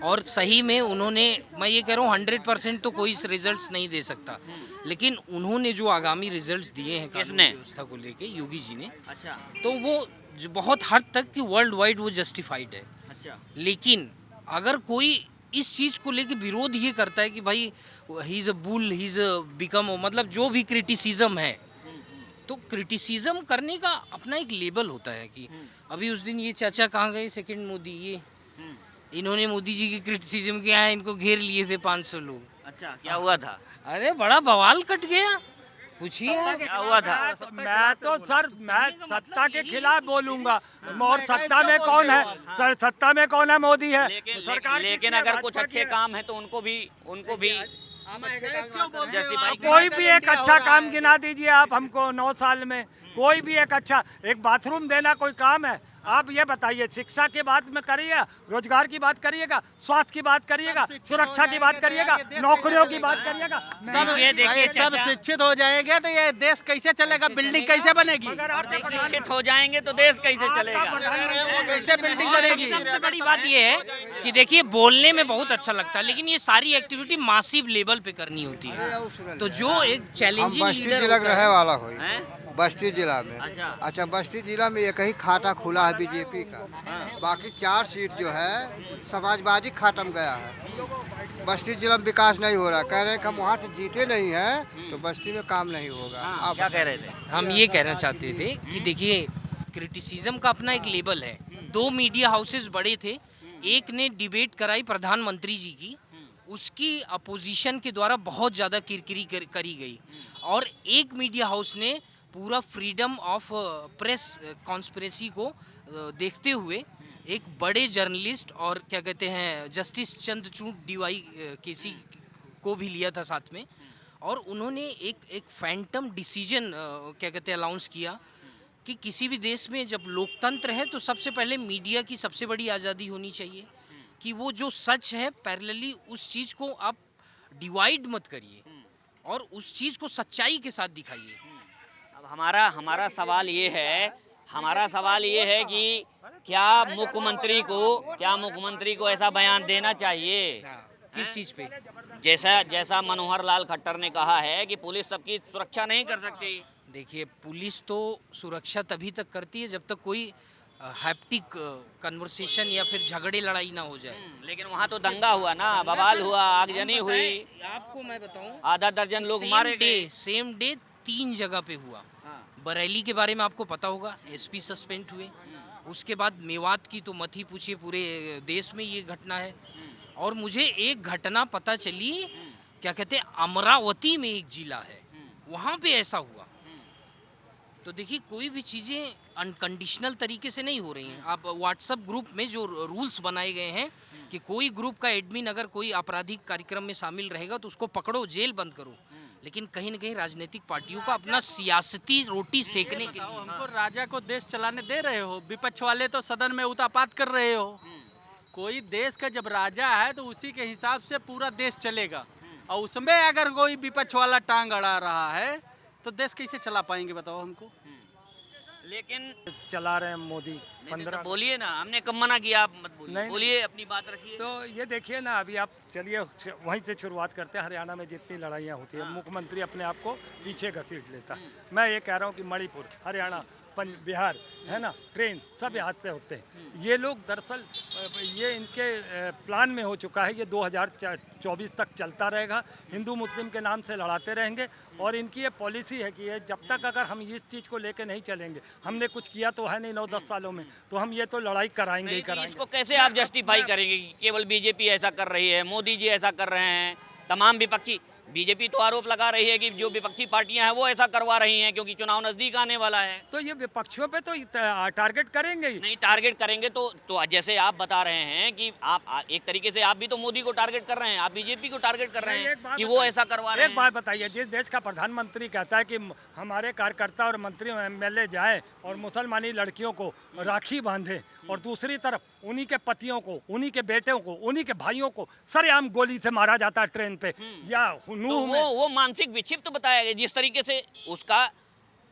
और सही में उन्होंने, मैं ये कह रहा हूँ 100% तो कोई रिजल्ट्स नहीं दे सकता, लेकिन उन्होंने जो आगामी रिजल्ट्स दिए हैं कानून व्यवस्था को लेके योगी जी ने, अच्छा, तो वो बहुत हद तक कि वर्ल्ड वाइड वो जस्टिफाइड है। अच्छा, लेकिन अगर कोई इस चीज़ को लेके विरोध ये करता है कि भाई he is a bull, he is become, मतलब जो भी क्रिटिसिज्म है, तो क्रिटिसिज्म करने का अपना एक लेबल होता है कि अभी उस दिन ये चाचा कहाँ गए, सेकंड मोदी, ये इन्होंने मोदी जी की क्रिटिसिज्म किया है, इनको घेर लिए थे 500 लोग। अच्छा, क्या हुआ था? अरे बड़ा बवाल कट गया, पूछिए क्या हुआ था? मैं तो सर, मैं सत्ता के खिलाफ बोलूंगा, और सत्ता में कौन है सर? सत्ता में कौन है? मोदी है। लेकिन अगर कुछ अच्छे काम है तो उनको भी कोई भी एक अच्छा काम गिना दीजिए आप हमको 9 साल में, कोई भी एक अच्छा, एक बाथरूम देना कोई काम है? आप ये बताइए, शिक्षा की बात में करिए, रोजगार की बात करिएगा, स्वास्थ्य की बात करिएगा, सुरक्षा की बात करिएगा, नौकरियों की बात करिएगा। सब शिक्षित हो जाएंगे तो ये देश कैसे चलेगा, बिल्डिंग कैसे बनेगी? शिक्षित हो जाएंगे तो देश कैसे चलेगा, कैसे बिल्डिंग बनेगी? सबसे बड़ी बात ये है कि देखिए बोलने में बहुत अच्छा लगता है, लेकिन ये सारी एक्टिविटी मासिव लेवल पे करनी होती है। तो जो एक चैलेंजिंग लीडर रहे वाला हो हैं? बस्ती जिला में। अच्छा, बस्ती जिला में एक ही खाता खुला है बीजेपी का, बाकी 4 सीट जो है समाजवादी खत्म गया है। बस्ती जिला में विकास नहीं हो रहा, कह रहे हैं कि हम वहाँ से जीते नहीं हैं तो बस्ती में काम नहीं होगा। आप क्या कह रहे थे? हम ये कहना चाहते थे कि देखिए क्रिटिसिज्म का अपना एक लेवल है। 2 मीडिया हाउसेस बड़े थे, एक ने डिबेट कराई प्रधानमंत्री जी की, उसकी अपोजिशन के द्वारा बहुत ज़्यादा किरकिरी करी गई, और एक मीडिया हाउस ने पूरा फ्रीडम ऑफ प्रेस कॉन्स्पिरेसी को देखते हुए एक बड़े जर्नलिस्ट और क्या कहते हैं जस्टिस चंद्रचूड़ डीवाई केसी को भी लिया था साथ में, और उन्होंने एक फैंटम डिसीजन क्या कहते हैं अनाउंस किया कि किसी भी देश में जब लोकतंत्र है तो सबसे पहले मीडिया की सबसे बड़ी आज़ादी होनी चाहिए, कि वो जो सच है पैरेलली उस चीज़ को आप डिवाइड मत करिए और उस चीज़ को सच्चाई के साथ दिखाइए। अब हमारा सवाल ये है कि क्या मुख्यमंत्री को ऐसा बयान देना चाहिए? किस चीज़ पे? जैसा मनोहर लाल खट्टर ने कहा है कि पुलिस सबकी सुरक्षा नहीं कर सकती। देखिए पुलिस तो सुरक्षा तभी तक करती है जब तक कोई हैप्टिक कन्वर्सेशन या फिर झगड़े लड़ाई ना हो जाए। लेकिन वहाँ तो दंगा हुआ ना, बवाल हुआ, आगजनी हुई, आपको मैं बताऊं, आधा दर्जन लोग मारे गए। सेम डे 3 जगह पे हुआ। बरेली के बारे में आपको पता होगा, एसपी सस्पेंड हुए। उसके बाद मेवात की तो मत ही पूछिए, पूरे देश में ये घटना है। और मुझे एक घटना पता चली, क्या कहते हैं अमरावती में एक जिला है, वहाँ पे ऐसा हुआ। तो देखिए कोई भी चीज़ें अनकंडीशनल तरीके से नहीं हो रही हैं। आप व्हाट्सएप ग्रुप में जो रूल्स बनाए गए हैं कि कोई ग्रुप का एडमिन अगर कोई आपराधिक कार्यक्रम में शामिल रहेगा तो उसको पकड़ो, जेल बंद करो, लेकिन कहीं न कहीं राजनीतिक पार्टियों का अपना सियासती रोटी सेकने के लिए हमको राजा को देश चलाने दे रहे हो, विपक्ष वाले तो सदन में उतापात कर रहे हो। कोई देश का जब राजा है तो उसी के हिसाब से पूरा देश चलेगा, और उसमें अगर कोई विपक्ष वाला टांग अड़ा रहा है तो देश कैसे चला पाएंगे बताओ हमको। लेकिन चला रहे हैं मोदी 15। तो बोलिए ना, हमने कब मना किया, आप मत बोलिए, बोलिए अपनी बात रखिए। तो ये देखिए ना, अभी आप चलिए वहीं से शुरुआत करते हैं। हरियाणा में जितनी लड़ाइयाँ होती है, मुख्यमंत्री अपने आप को पीछे घसीट लेता है। मैं ये कह रहा हूँ कि मणिपुर, हरियाणा, बिहार, है ना, ट्रेन सब यहाँ से होते हैं। ये लोग दरअसल ये इनके प्लान में हो चुका है, ये 2024 तक चलता रहेगा, हिंदू मुस्लिम के नाम से लड़ाते रहेंगे। और इनकी ये पॉलिसी है कि ये जब तक अगर हम इस चीज़ को लेके नहीं चलेंगे, हमने कुछ किया तो है नहीं 9-10 सालों में, तो हम ये तो लड़ाई कराएंगे ही कराएंगे। इसको कैसे आप जस्टिफाई करेंगे कि केवल बीजेपी ऐसा कर रही है, मोदी जी ऐसा कर रहे हैं, तमाम विपक्षी, बीजेपी तो आरोप लगा रही है कि जो विपक्षी पार्टियां हैं वो ऐसा करवा रही हैं क्योंकि चुनाव नजदीक आने वाला है। तो ये विपक्षियों पे तो टारगेट करेंगे ही। नहीं टारगेट करेंगे तो जैसे आप बता रहे हैं कि आप एक तरीके से आप भी तो मोदी को टारगेट कर रहे हैं, आप बीजेपी को टारगेट कर रहे हैं कि वो ऐसा करवा रहे हैं। एक बात बताइए, जिस देश का प्रधानमंत्री कहता है कि हमारे कार्यकर्ता और मंत्री MLA जाए और मुसलमानी लड़कियों को राखी बांधे, और दूसरी तरफ उन्हीं के पतियों को, उन्हीं के बेटों को, उन्हीं के भाइयों को सरेआम गोली से मारा जाता है ट्रेन पे, या तो वो मानसिक विक्षिप्त बताया गया। जिस तरीके से उसका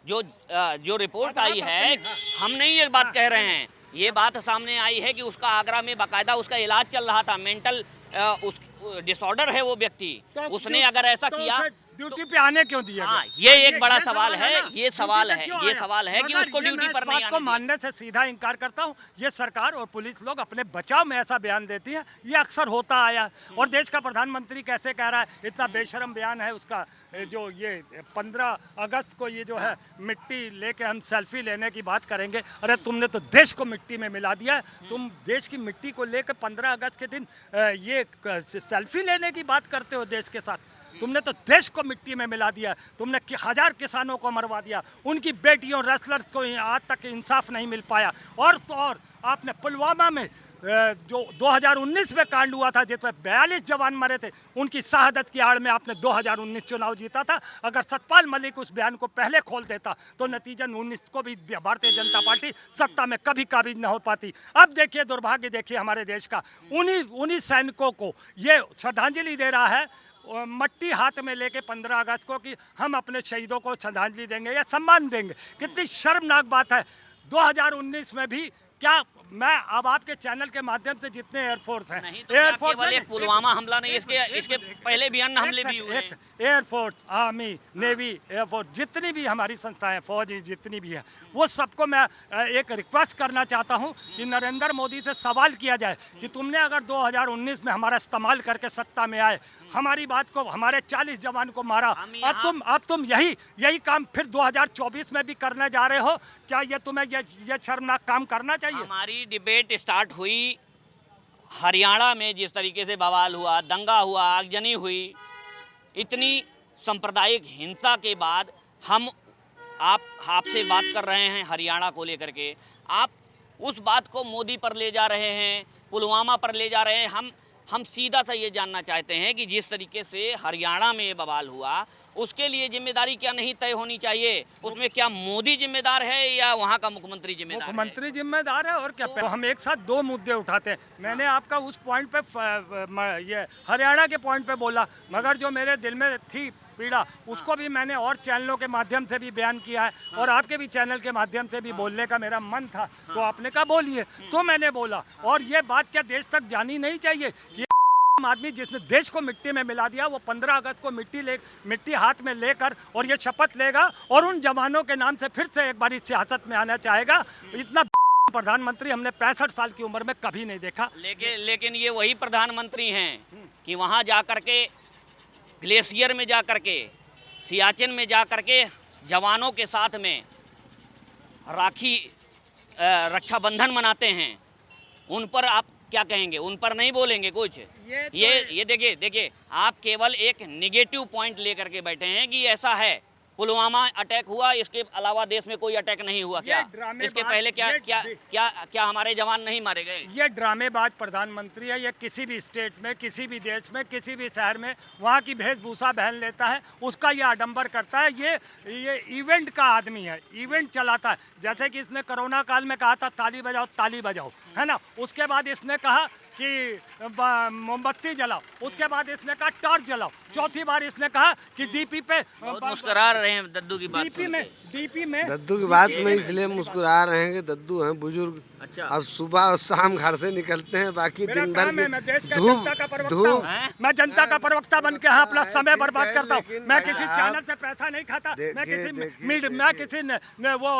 जो रिपोर्ट आई है, हम नहीं ये बात कह रहे हैं, ये बात सामने आई है कि उसका आगरा में बाकायदा उसका इलाज चल रहा था, मेंटल डिसऑर्डर है वो व्यक्ति, उसने अगर ऐसा किया ड्यूटी पे आने क्यों दिया? हाँ, ये एक बड़ा सवाल है, ये सवाल है कि उसको ड्यूटी पर नहीं आने को मानने से सीधा इनकार करता हूँ। ये सरकार और पुलिस लोग अपने बचाव में ऐसा बयान देती है, ये अक्सर होता आया। और देश का प्रधानमंत्री कैसे कह रहा है, इतना बेशरम बयान है उसका, जो ये 15 अगस्त को ये जो है मिट्टी लेके हम सेल्फी लेने की बात करेंगे। अरे तुमने तो देश को मिट्टी में मिला दिया है। तुम देश की मिट्टी को लेकर 15 अगस्त के दिन ये सेल्फी लेने की बात करते हो देश के साथ। तुमने तो देश को मिट्टी में मिला दिया, तुमने 1000 किसानों को मरवा दिया, उनकी बेटियों रेसलर्स को आज तक इंसाफ नहीं मिल पाया। और तो और आपने पुलवामा में जो 2019 में कांड हुआ था जिसमें 42 जवान मरे थे, उनकी शहादत की आड़ में आपने 2019 चुनाव जीता था। अगर सतपाल मलिक उस बयान को पहले खोल देता तो नतीजन 19 को भी भारतीय जनता पार्टी सत्ता में कभी काबिज न हो पाती। अब देखिए दुर्भाग्य देखिए हमारे देश का, उन्हीं सैनिकों को ये श्रद्धांजलि दे रहा है मट्टी हाथ में लेके 15 अगस्त को कि हम अपने शहीदों को श्रद्धांजलि देंगे या सम्मान देंगे। कितनी शर्मनाक बात है। 2019 में भी क्या, मैं अब आपके चैनल के माध्यम से जितने एयरफोर्स हैं, एयरफोर्स केवल एक पुलवामा हमला नहीं, इसके पहले भी अन्य हमले भी हुए। एयरफोर्स, आर्मी, नेवी, एयरफोर्स, जितनी भी हमारी संस्थाएं, फौज जितनी भी है, वो सबको मैं एक रिक्वेस्ट करना चाहता हूं कि नरेंद्र मोदी से सवाल किया जाए कि तुमने अगर 2019 में हमारा इस्तेमाल करके सत्ता में आए, हमारी बात को, हमारे 40 जवान को मारा, अब तुम यही काम फिर 2024 में भी करने जा रहे हो। क्या ये तुम्हें ये शर्मनाक काम करना चाहिए? हमारी डिबेट स्टार्ट हुई हरियाणा में, जिस तरीके से बवाल हुआ, दंगा हुआ, आगजनी हुई, इतनी सांप्रदायिक हिंसा के बाद हम आपसे बात कर रहे हैं हरियाणा को लेकर के, आप उस बात को मोदी पर ले जा रहे हैं, पुलवामा पर ले जा रहे हैं। हम सीधा सा ये जानना चाहते हैं कि जिस तरीके से हरियाणा में बवाल हुआ, उसके लिए जिम्मेदारी क्या नहीं तय होनी चाहिए? उसमें क्या मोदी जिम्मेदार है या वहाँ का मुख्यमंत्री जिम्मेदार है? मुख्यमंत्री जिम्मेदार है और क्या। तो हम एक साथ 2 मुद्दे उठाते हैं। मैंने आपका उस पॉइंट पे ये हरियाणा के पॉइंट पे बोला, मगर जो मेरे दिल में थी पीड़ा, उसको भी मैंने और चैनलों के माध्यम से भी बयान किया है, और आपके भी चैनल के माध्यम से भी बोलने का मेरा मन था। तो आपने कहा बोलिए, तो मैंने बोला। और ये बात क्या देश तक जानी नहीं चाहिए? आदमी जिसने देश को मिट्टी में मिला दिया, वो 15 अगस्त को मिट्टी हाथ में लेकर और ये शपथ लेगा और उन जवानों के नाम से फिर से एक बार सियासत में आना चाहेगा। इतना प्रधानमंत्री हमने 65 साल की उम्र में कभी नहीं देखा। लेकिन ये वही प्रधानमंत्री हैं कि वहाँ जा कर के, ग्लेशियर में जा कर के, सियाचिन में जा कर के जवानों के साथ में राखी रक्षाबंधन मनाते हैं। उन पर आप क्या कहेंगे? उन पर नहीं बोलेंगे कुछ? ये देखिए आप केवल एक निगेटिव पॉइंट लेकर के बैठे हैं कि ऐसा है, पुलवामा अटैक हुआ, इसके अलावा देश में कोई अटैक नहीं हुआ क्या? इसके पहले क्या हमारे जवान नहीं मारे गए? ये ड्रामेबाज प्रधानमंत्री है। ये किसी भी स्टेट में, किसी भी देश में, किसी भी शहर में वहाँ की वेशभूषा पहन लेता है, उसका ये आडंबर करता है। ये इवेंट का आदमी है, इवेंट चलाता है। जैसे कि इसने कोरोना काल में कहा था ताली बजाओ, है ना। उसके बाद इसने कहा कि मोमबत्ती जलाओ, उसके बाद इसने कहा टॉर्च जलाओ, चौथी बार इसने कहा कि डीपी पे बहुत मुस्कुरा रहे हैं दद्दू की बात डीपी में दद्दू की बात में इसलिए मुस्कुरा रहे हैं कि दद्दू हैं बुजुर्ग। अच्छा। अब सुबह और शाम घर से निकलते हैं, बाकी मेरा दिन भर काम है, मैं देश की का धूप जनता का प्रवक्ता हूँ। मैं जनता का प्रवक्ता बन के यहाँ अपना समय बर्बाद करता हूँ। मैं किसी चैनल से पैसा नहीं खाता, मैं किसी वो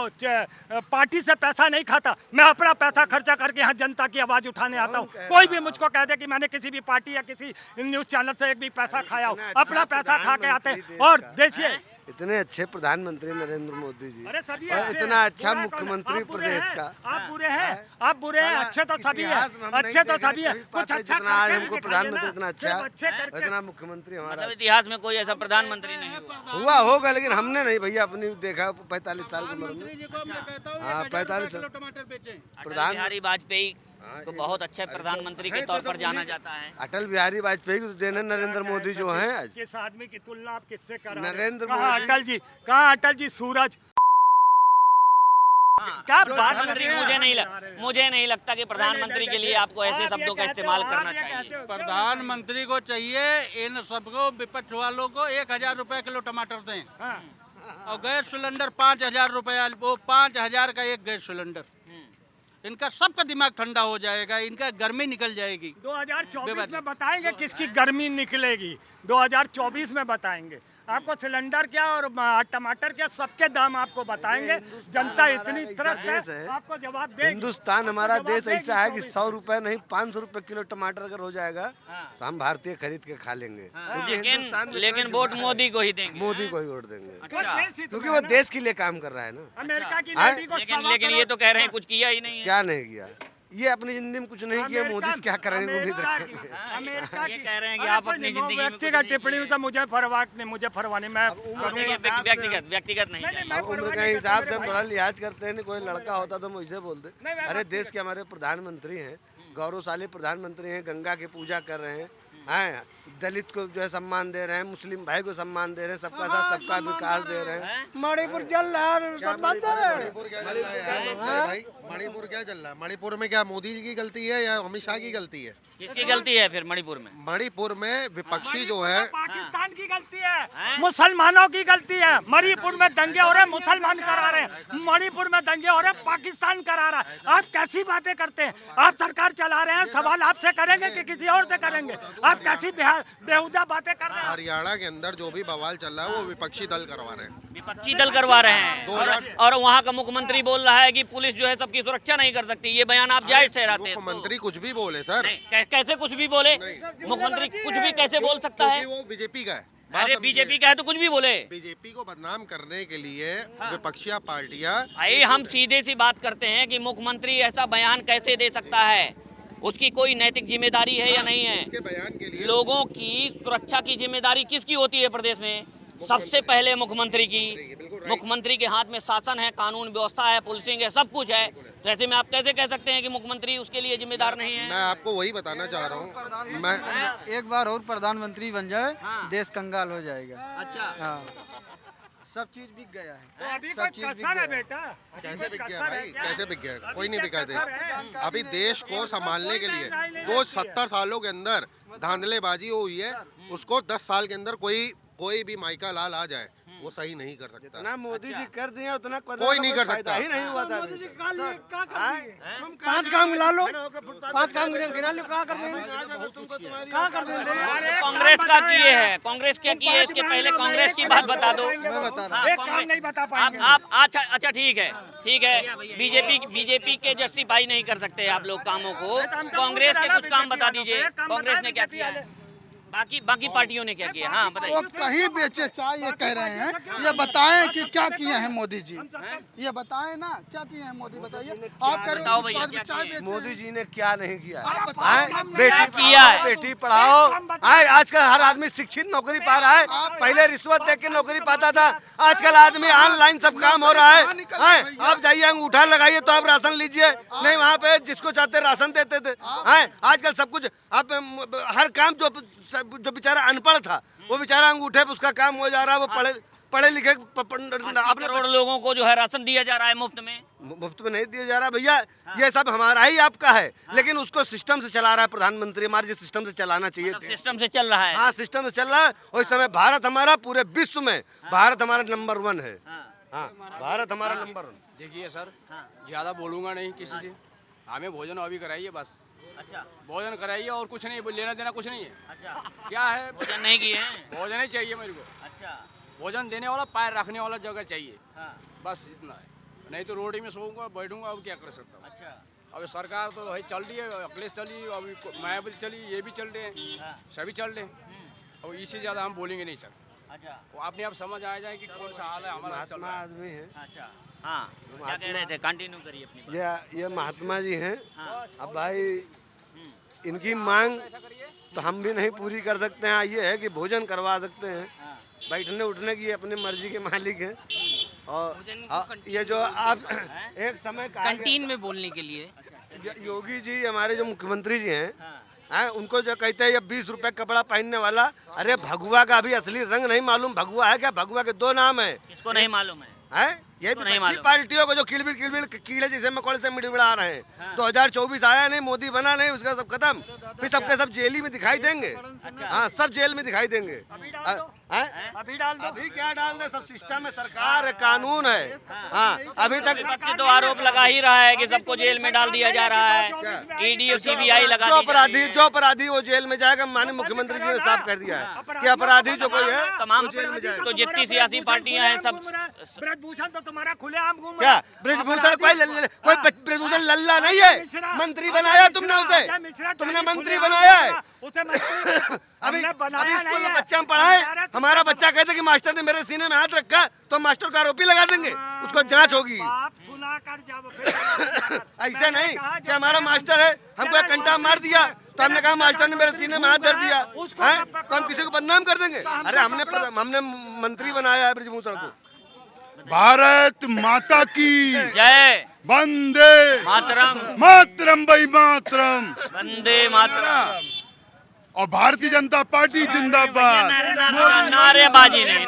पार्टी से पैसा नहीं खाता। मैं अपना पैसा खर्चा करके यहाँ जनता की आवाज उठाने आता हूँ। कोई भी मुझको कह दे कि मैंने किसी भी पार्टी या किसी न्यूज चैनल से एक भी पैसा खाया हो, अपना पैसा खा के आते हैं। और देखिए इतने अच्छे प्रधानमंत्री नरेंद्र मोदी जी, अरे सभी और अच्छे इतना हैं। अच्छा बुरा कौन है? मुख्यमंत्री आप बुरे प्रदेश हैं, का। आप बुरे हैं, आप बुरे हैं, अच्छे तो सभी है, अच्छे तो सभी है। कुछ अच्छा जितना आज करके हमको दिखाइए प्रधानमंत्री ना, इतना सिर्फ अच्छे अच्छा, करके। इतना मुख्यमंत्री हमारा मतलब इतिहास में कोई ऐसा प्रधानमंत्री नहीं हुआ। होगा, लेकिन हमने नहीं भैया अपनी देखा 45 साल की उम्र में। हाँ 45 साल अटल बिहारी वाजपेयी को बहुत अच्छे प्रधानमंत्री के तौर पर जाना जाता है। अटल बिहारी वाजपेयी को देने नरेंद्र मोदी जो हैं आज। किस आदमी की तुलना आप किससे कर रहे हैं? नरेंद्र कहाँ मोदी। अटल जी, कहाँ अटल जी? सूरज क्या बात प्रधानमंत्री मुझे नहीं लगता कि प्रधानमंत्री के लिए आपको ऐसे शब्दों का इस्तेमाल करना चाहिए। प्रधानमंत्री को चाहिए इन सबको विपक्ष वालों को 1000 रुपए किलो टमाटर दें, और गैस सिलेंडर 5000 रुपया, वो 5000 का एक गैस सिलेंडर। इनका सबका दिमाग ठंडा हो जाएगा, इनका गर्मी निकल जाएगी। 2024 में बताएंगे किसकी गर्मी निकलेगी। 2024 में बताएंगे आपको सिलेंडर क्या और टमाटर क्या, सबके दाम आपको बताएंगे। जनता इतनी त्रस्त है, आपको जवाब देंगे। हिंदुस्तान हमारा देश ऐसा है कि 100 रुपए नहीं 500 रुपए किलो टमाटर अगर हो जाएगा तो हम भारतीय खरीद के खा लेंगे। लेकिन वोट मोदी को ही देंगे। मोदी को ही वोट देंगे, अच्छा। क्योंकि वो देश के लिए काम कर रहा है ना। अमेरिका की हाँ? लेडी को लेकिन ये तो कह रहे हैं कुछ किया ही नहीं है। क्या नहीं किया, ये अपनी जिंदगी में कुछ नहीं किया, मोदी से क्या करेंगे उम्मीद रखेंगे। अमेरिका ये कह रहे हैं कि आप अपनी जिंदगी में व्यक्तिगत टिप्पणी में तो मुझे परवाह नहीं, मैं व्यक्तिगत नहीं चाहिए। उम्र के हिसाब से हम बड़ा लिहाज करते हैं। कोई लड़का होता तो हम वैसे बोलते, अरे देश के हमारे प्रधानमंत्री हैं, गौरवशाली प्रधानमंत्री हैं, गंगा की पूजा कर रहे हैं, दलित को जो है सम्मान दे रहे हैं, मुस्लिम भाई को सम्मान दे रहे हैं, सबका साथ सबका विकास दे रहे हैं। मणिपुर जल रहा है, सम्मान दे रहे हैं। मणिपुर क्या चल रहा है? मणिपुर में क्या मोदी जी की गलती है या अमित शाह की गलती है? किसकी गलती है फिर मणिपुर में? मणिपुर में विपक्षी जो है, पाकिस्तान की गलती है, मुसलमानों की गलती है। मणिपुर में दंगे हो रहे हैं, मुसलमान करा रहे हैं। मणिपुर में दंगे हो रहे हैं, पाकिस्तान करा रहा है। आप कैसी बातें करते हैं? आप सरकार चला रहे हैं, सवाल आपसे करेंगे कि किसी और से करेंगे? आप कैसी बेहुदा बातें कर रहे हैं? हरियाणा के अंदर जो भी बवाल चल रहा है वो विपक्षी दल करवा रहे हैं। विपक्षी दल करवा रहे हैं, और वहाँ का मुख्यमंत्री बोल रहा है कि पुलिस जो है सबकी सुरक्षा नहीं कर सकती। ये बयान आप जायज ठहराते हैं? मुख्यमंत्री कुछ भी बोले सर, कैसे कुछ भी बोले? मुख्यमंत्री कुछ भी कैसे बोल सकता है? वो बीजेपी का है। अरे बीजेपी का है तो कुछ भी बोले। बीजेपी को बदनाम करने के लिए विपक्षी पार्टियां। भाई हम सीधे सी बात करते हैं कि मुख्यमंत्री ऐसा बयान कैसे दे सकता है? उसकी कोई नैतिक जिम्मेदारी है या नहीं है? उसके बयान के लिए लोगों की सुरक्षा की जिम्मेदारी किसकी होती है प्रदेश में? सबसे पहले मुख्यमंत्री की। मुख्यमंत्री के हाथ में शासन है, कानून व्यवस्था है, पुलिसिंग है, सब कुछ है। तो ऐसे में आप कैसे कह सकते हैं कि मुख्यमंत्री उसके लिए जिम्मेदार नहीं है? मैं आपको वही बताना चाह रहा हूँ। मैं एक बार और प्रधानमंत्री बन जाए, देश कंगाल हो जाएगा। अच्छा, हाँ, सब चीज बिक गया है। तो अभी सब कोई चीज बिक कसर है गया। बेटा? कैसे बिक गया कसर है भाई? क्या? कैसे बिक गया? अभी कोई नहीं क्या बिका कसर है? देश। अभी देश को संभालने के लिए दो 70 सालों के अंदर धांधलेबाजी हुई है, उसको 10 साल के अंदर कोई भी माइका लाल आ जाए वो सही नहीं कर सकता। जितना मोदी जी कर दिए उतना कोई नहीं कर सकता। ही नहीं हुआ था। पांच काम गिना लो, पांच काम गिना लो, क्या कर देंगे? क्या कर देंगे? कांग्रेस का किए है, कांग्रेस क्या किए? इसके पहले कांग्रेस की बात बता दो। मैं बता रहा हूँ। एक काम नहीं बता पाएंगे। आप अच्छा ठीक है। बीजेपी के जस्टिफाई नहीं कर सकते आप लोग कामों को। कांग्रेस के कुछ काम बता दीजिए, कांग्रेस ने क्या किया है? बाकी पार्टियों ने क्या किया? हाँ वो बताइए। कहीं बेचे चाय ये कह रहे हैं, ये बताएं कि क्या किए हैं मोदी जी, ये बताएं ना क्या किए हैं मोदी, बताइए। आप कह रहे बताओ हो भैया, उत्पाद क्या में चाय किए हैं? बेचे। मोदी जी ने क्या नहीं किया? आप बताओ। बेटी किया है। बेटी पढ़ाओ। आजकल हर आदमी शिक्षित नौकरी पा रहा है। पहले रिश्वत दे के नौकरी पाता था, आजकल आदमी ऑनलाइन सब काम हो रहा है। आप जाइए अंगूठा लगाइए तो आप राशन लीजिए, नहीं वहाँ पे जिसको चाहते राशन देते थे। आजकल सब कुछ आप हर काम जो बेचारा अनपढ़ था वो बेचारा अंगूठे पे उसका काम हो जा रहा है। वो पढ़े लिखे 80 करोड़ लोगों को जो है राशन दिया जा रहा है मुफ्त में। मुफ्त में नहीं दिया जा रहा भैया, ये सब हमारा ही आपका है, लेकिन उसको सिस्टम से चला रहा है प्रधानमंत्री हमारे, जिस सिस्टम से चलाना चाहिए थे। सिस्टम से चल रहा है। हाँ, सिस्टम से चल रहा है। और इस समय भारत हमारा पूरे विश्व में भारत हमारा नंबर 1 है। हाँ, भारत हमारा नंबर 1। देखिए सर, ज्यादा बोलूंगा नहीं किसी से, हमें भोजन अभी कराइए बस। अच्छा, भोजन कराइए और कुछ नहीं, लेना देना कुछ नहीं है। अच्छा, क्या है, भोजन नहीं किए हैं? भोजन ही चाहिए मेरे को। अच्छा, भोजन देने वाला, पैर रखने वाला जगह चाहिए, हाँ। बस इतना है। नहीं तो रोटी में सोऊंगा बैठूंगा, अब क्या कर सकता हूँ। अच्छा, अभी सरकार तो भाई चल रही है, अखिलेश चली, अभी मायावती चली, ये भी चल रहे हैं, सभी चल रहे हैं। और इससे ज़्यादा हम बोलेंगे नहीं सर। अच्छा, वो अपने आप समझ आ जाए कि कौन सा हाल है हमारा चल रहा है। आदमी है। अच्छा, हाँ, क्या कह रहे थे, कंटिन्यू करिए अपनी बात। ये महात्मा जी हैं। अब भाई इनकी मांग तो हम भी नहीं पूरी कर सकते हैं, ये है कि भोजन करवा सकते हैं। बैठने उठने की अपनी मर्जी के मालिक हैं। और ये जो आप एक समय कैंटीन में बोलने के लिए योगी जी हमारे जो मुख्यमंत्री जी हैं, उनको जो कहते हैं ये 20 रुपए कपड़ा पहनने वाला, अरे भगुआ का अभी असली रंग नहीं मालूम। भगुआ है क्या? भगुआ के 2 नाम है। किसको नहीं मालूम है? ये पार्टियों को जो किलबिल कीड़े जैसे मकोड़े से मिड़मिड़ा रहे हैं। 2024 आया नहीं, मोदी बना नहीं, उसका सब खत्म। फिर सबके सब जेल ही में दिखाई देंगे। हाँ, सब जेल में दिखाई देंगे। अभी डाल दो। अभी क्या डाल दे, सब सिस्टम है, सरकार है, कानून है। हाँ, अभी तक तो आरोप लगा ही रहा है कि सबको जेल में डाल दिया जा रहा है। ईडी और सीबीआई लगा जो अपराधी वो जेल में जाएगा। माननीय मुख्यमंत्री जी ने साफ कर दिया है कि अपराधी जो कोई है तमाम तो जितनी सियासी पार्टियां हैं सब। ब्रजभूषण तो तुम्हारा खुलेआम घूम क्या ब्रजभूषण कोई ब्रजभूषण लल्ला नहीं है। मंत्री बनाया तुमने उसे, तुमने मंत्री बनाया है। अभी स्कूल में बच्चा पढ़ाए, हमारा बच्चा कहते कि मास्टर ने मेरे सीने में हाथ रखा तो मास्टर का आरोपी लगा देंगे, उसको जांच होगी। ऐसे नहीं कि हमारा मास्टर है, हमको एक घंटा मार दिया तो हमने कहा मास्टर ने मेरे सीने में हाथ धर दिया है, तो हम किसी को बदनाम कर देंगे? अरे हमने मंत्री बनाया है ब्रजभूषण को। भारत माता की जय, वंदे मातरम, मातरम भाई मातरम, वंदे मातरम। और भारतीय जनता पार्टी जिंदाबाद। नारेबाजी नहीं,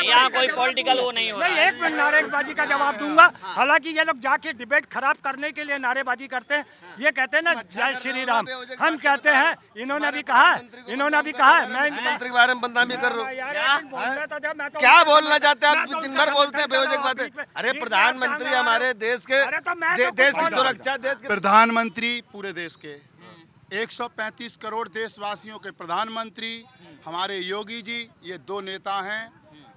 यहाँ कोई पॉलिटिकल वो नहीं हो रहा। नहीं, एक मिनट नारेबाजी का जवाब दूंगा। हालांकि ये लोग जाके डिबेट खराब करने के लिए नारेबाजी करते हैं। ये कहते हैं ना जय श्री राम, हम कहते हैं इन्होंने भी कहा है। मैं मंत्री के बारे में बदनामी कर रहा हूँ। क्या बोलना चाहते हैं आप? दिन भर बोलते हैं बेवजह बातें। अरे प्रधानमंत्री हमारे देश के, देश की सुरक्षा, देश के प्रधानमंत्री पूरे देश के 135 करोड़ देशवासियों के प्रधानमंत्री हमारे योगी जी, ये 2 नेता हैं।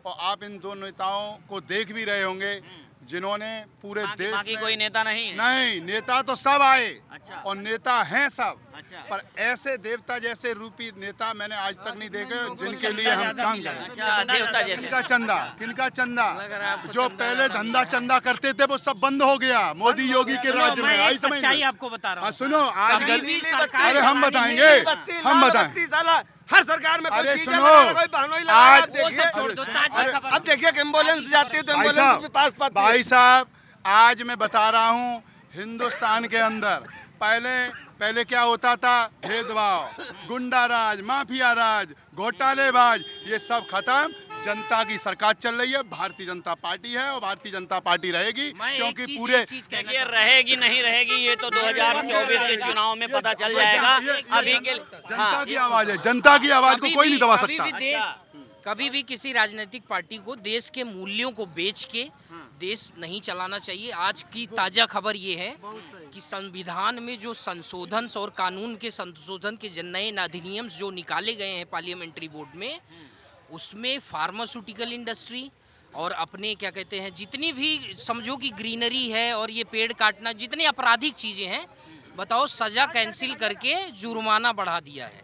और आप इन 2 नेताओं को देख भी रहे होंगे जिन्होंने पूरे देश में कोई नेता नहीं है। नहीं, नेता तो सब आए। अच्छा। और नेता हैं सब। अच्छा। पर ऐसे देवता जैसे रूपी नेता मैंने आज तक नहीं देखे जिनके लिए हम काम करें। अच्छा, देवता जैसे। किनका चंदा जो पहले धंधा चंदा करते थे वो सब बंद हो गया मोदी योगी के राज्य में। आई समझ में? आपको बता रहा हूँ। सुनो, आज अरे हम बताएंगे हर सरकार में अरे कोई सुनो, आज अब देखिए कि एम्बुलेंस जाती है तो एम्बुलेंस भी पास पाती है। भाई साहब, आज मैं बता रहा हूँ हिंदुस्तान के अंदर पहले क्या होता था? भेदभाव, गुंडा राज, माफिया राज, घोटालेबाज, ये सब खत्म। जनता की सरकार चल रही है, भारतीय जनता पार्टी है और भारतीय जनता पार्टी रहेगी। क्योंकि पूरे रहेगी नहीं रहेगी ये तो 2024 के चुनाव में पता चल जाएगा। अभी के जनता की आवाज है, जनता की आवाज को कोई नहीं दबा सकता। कभी भी किसी राजनीतिक पार्टी को देश के मूल्यों को बेच के देश नहीं चलाना चाहिए। आज की ताज़ा खबर ये है कि संविधान में जो संशोधन और कानून के संशोधन के नए अधिनियम जो निकाले गए हैं पार्लियामेंट्री बोर्ड में, उसमें फार्मास्यूटिकल इंडस्ट्री और अपने क्या कहते हैं जितनी भी समझो कि ग्रीनरी है और ये पेड़ काटना, जितने आपराधिक चीज़ें हैं, बताओ सज़ा कैंसिल करके जुर्माना बढ़ा दिया है।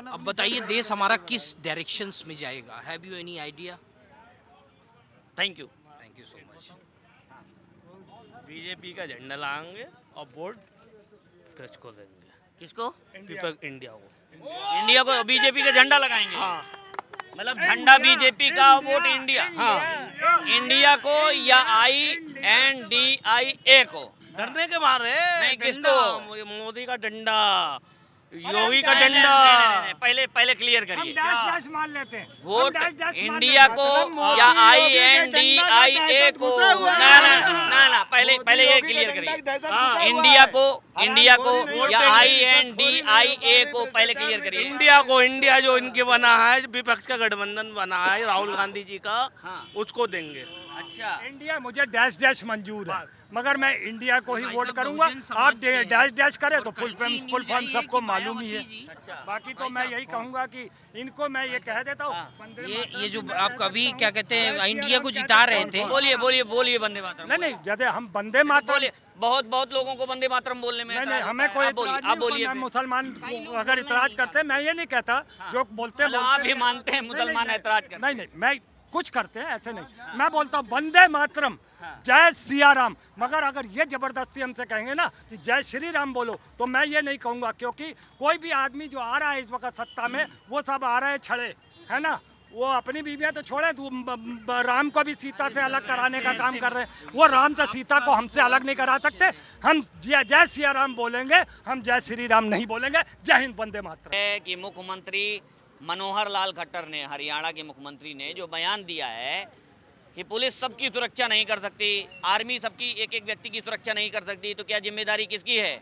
अब बताइए देश हमारा किस डायरेक्शंस में जाएगा? Have you any idea? Thank you so much. BJP का झंडा लाएंगे और वोट ब्रज को देंगे। किसको? इंडिया को। इंडिया को बीजेपी का झंडा लगाएंगे। हाँ। मतलब झंडा बीजेपी का, वोट इंडिया। हाँ। इंडिया को या INDIA को? डरने के मारे नहीं, किसको? मोदी का डंडा योगी का अरे डंडा। पहले क्लियर हम करिए। डैश डैश मान लेते हैं। हम वोट डैश डैश मान इंडिया लेते को हैं। या मोदी INDIA को ना पहले ये क्लियर करिए। इंडिया को या INDIA को पहले क्लियर करिए। इंडिया जो इनके बना है, विपक्ष का गठबंधन बना है राहुल गांधी जी का, उसको देंगे। अच्छा, इंडिया मुझे डैश डैश मंजूर है, मगर मैं इंडिया को ही वोट करूंगा। आप डैश डैश करें तो फुल फॉर्म सबको मालूम ही है। बाकी तो मैं यही कहूंगा कि इनको मैं ये कह देता हूँ, ये जो आप कभी क्या कहते हैं इंडिया को जिता रहे थे, बोलिए वंदे मातरम। नहीं जैसे हम वंदे मातरम, बहुत लोगों को वंदे मातरम बोलने में नहीं हमें कोई आप बोलिए। मैं मुसलमान अगर इतराज करते हैं, मैं ये नहीं कहता जो बोलते हैं। आप भी मानते हैं मुसलमान ऐतराज करते हैं? नहीं मैं कुछ करते हैं ऐसे नहीं, मैं बोलता हूँ वंदे मातरम, जय सिया राम। मगर अगर ये जबरदस्ती हमसे कहेंगे ना कि जय श्री राम बोलो, तो मैं ये नहीं कहूँगा, क्योंकि कोई भी आदमी जो आ रहा है इस वक्त सत्ता में, वो सब आ रहे हैं छड़े, है ना। वो अपनी बीवियाँ तो छोड़े, राम को भी सीता से अलग कराने का काम कर रहे हैं। वो राम से सीता को हमसे अलग नहीं करा सकते। हम जय सिया राम बोलेंगे, हम जय श्री राम नहीं बोलेंगे। जय हिंद, वंदे मातरम। है कि मुख्यमंत्री मनोहर लाल खट्टर ने, हरियाणा के मुख्यमंत्री ने जो बयान दिया है कि पुलिस सबकी सुरक्षा नहीं कर सकती, आर्मी सबकी एक व्यक्ति की सुरक्षा नहीं कर सकती, तो क्या जिम्मेदारी किसकी है?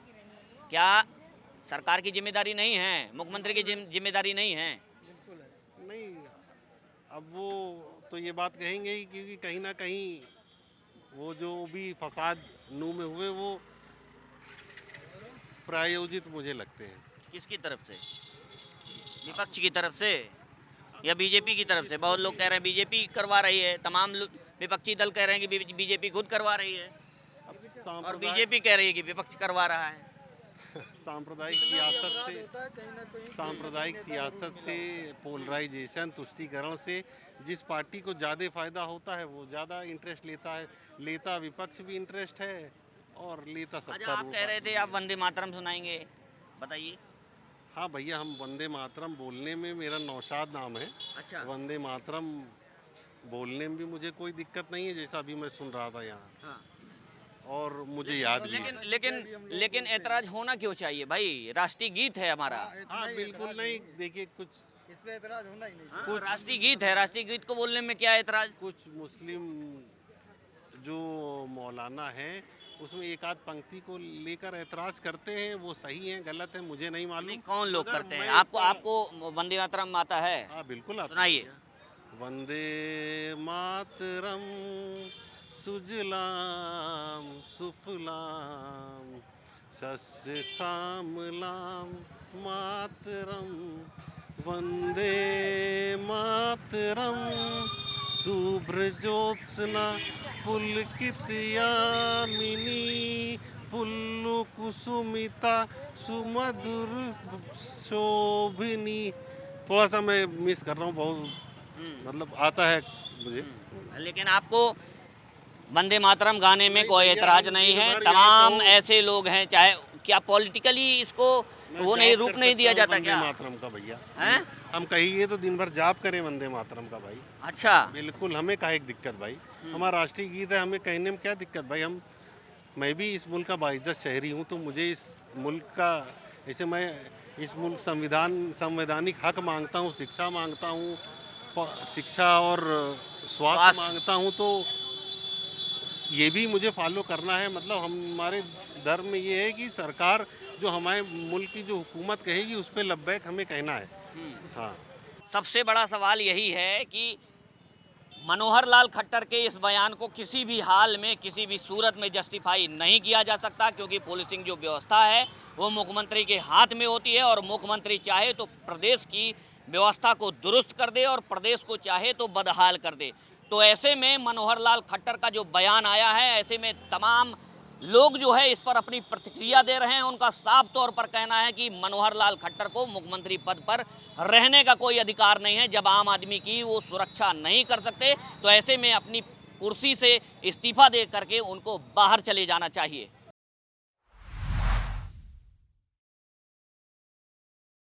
क्या सरकार की जिम्मेदारी नहीं है? मुख्यमंत्री की जिम्मेदारी नहीं है? नहीं, अब वो तो ये बात कहेंगे ही, क्योंकि कहीं ना कहीं वो जो भी फसाद नू में हुए वो प्रायोजित मुझे लगते हैं। किसकी तरफ से? विपक्ष की तरफ से या बीजेपी की तरफ से? बहुत लोग कह रहे हैं बीजेपी करवा रही है, तमाम विपक्षी दल कह रहे हैं कि बीजेपी खुद करवा रही है, और बीजेपी कह रही है कि विपक्ष करवा रहा है। सांप्रदायिक सियासत से पोलराइजेशन, तुष्टीकरण से जिस पार्टी को ज़्यादा फायदा होता है वो ज़्यादा इंटरेस्ट लेता विपक्ष भी इंटरेस्ट है और लेता सत्ता। आप कह रहे थे आप वंदे मातरम सुनाएंगे, बताइए। हाँ भैया, हम वंदे मातरम बोलने में, मेरा नौशाद नाम है। अच्छा। वंदे मातरम बोलने में भी मुझे कोई दिक्कत नहीं है, जैसा अभी मैं सुन रहा था यहाँ। हाँ। और मुझे याद भी है। लेकिन ऐतराज होना क्यों चाहिए भाई? राष्ट्रीय गीत है हमारा। हाँ बिल्कुल नहीं, देखिए कुछ इस पे एतराज होना ही नहीं। कुछ राष्ट्रीय गीत है, राष्ट्रीय गीत को बोलने में क्या ऐतराज? कुछ मुस्लिम जो मौलाना है उसमें एक आध पंक्ति को लेकर ऐतराज करते हैं, वो सही है गलत है मुझे नहीं मालूम। कौन लोग करते हैं? आपको वंदे मातरम आता है? हाँ बिल्कुल आता। सुनाइए। वंदे मातरम सुजलाम सुफलाम सस्य श्यामलाम मातरम वंदे मातरम शुभ्र ज्योत्स्ना पुलकित यामिनी पुल्लु कुसुमिता सुमधुर शोभिनी। थोड़ा सा मैं मिस कर रहा हूँ, बहुत मतलब आता है मुझे। लेकिन आपको वंदे मातरम गाने में कोई ऐतराज नहीं है? तमाम ऐसे लोग हैं, चाहे क्या पॉलिटिकली इसको वो नहीं रूप नहीं दिया जाता क्या? वंदे मातरम का भैया हैं? हम कहिए तो दिन भर जाप करें वंदे मातरम का भाई। अच्छा, बिल्कुल, हमें काहे दिक्कत भाई, हमारा राष्ट्रीय गीत है, हमें कहने में क्या दिक्कत भाई। मैं भी इस मुल्क का बाइज्जत शहरी हूँ, तो मुझे इस मुल्क का, जैसे मैं इस मुल्क संवैधानिक हक मांगता हूँ, शिक्षा मांगता हूँ, शिक्षा और स्वास्थ्य मांगता हूँ, तो ये भी मुझे फॉलो करना है। मतलब हमारे धर्म में ये है कि सरकार जो हमारे मुल्क की जो हुकूमत कहेगी उस पर लब्बैक हमें कहना है। हाँ, सबसे बड़ा सवाल यही है कि मनोहर लाल खट्टर के इस बयान को किसी भी हाल में, किसी भी सूरत में जस्टिफाई नहीं किया जा सकता, क्योंकि पुलिसिंग जो व्यवस्था है वो मुख्यमंत्री के हाथ में होती है, और मुख्यमंत्री चाहे तो प्रदेश की व्यवस्था को दुरुस्त कर दे और प्रदेश को चाहे तो बदहाल कर दे। तो ऐसे में मनोहर लाल खट्टर का जो बयान आया है, ऐसे में तमाम लोग जो है इस पर अपनी प्रतिक्रिया दे रहे हैं। उनका साफ तौर पर कहना है कि मनोहर लाल खट्टर को मुख्यमंत्री पद पर रहने का कोई अधिकार नहीं है। जब आम आदमी की वो सुरक्षा नहीं कर सकते, तो ऐसे में अपनी कुर्सी से इस्तीफा दे करके उनको बाहर चले जाना चाहिए।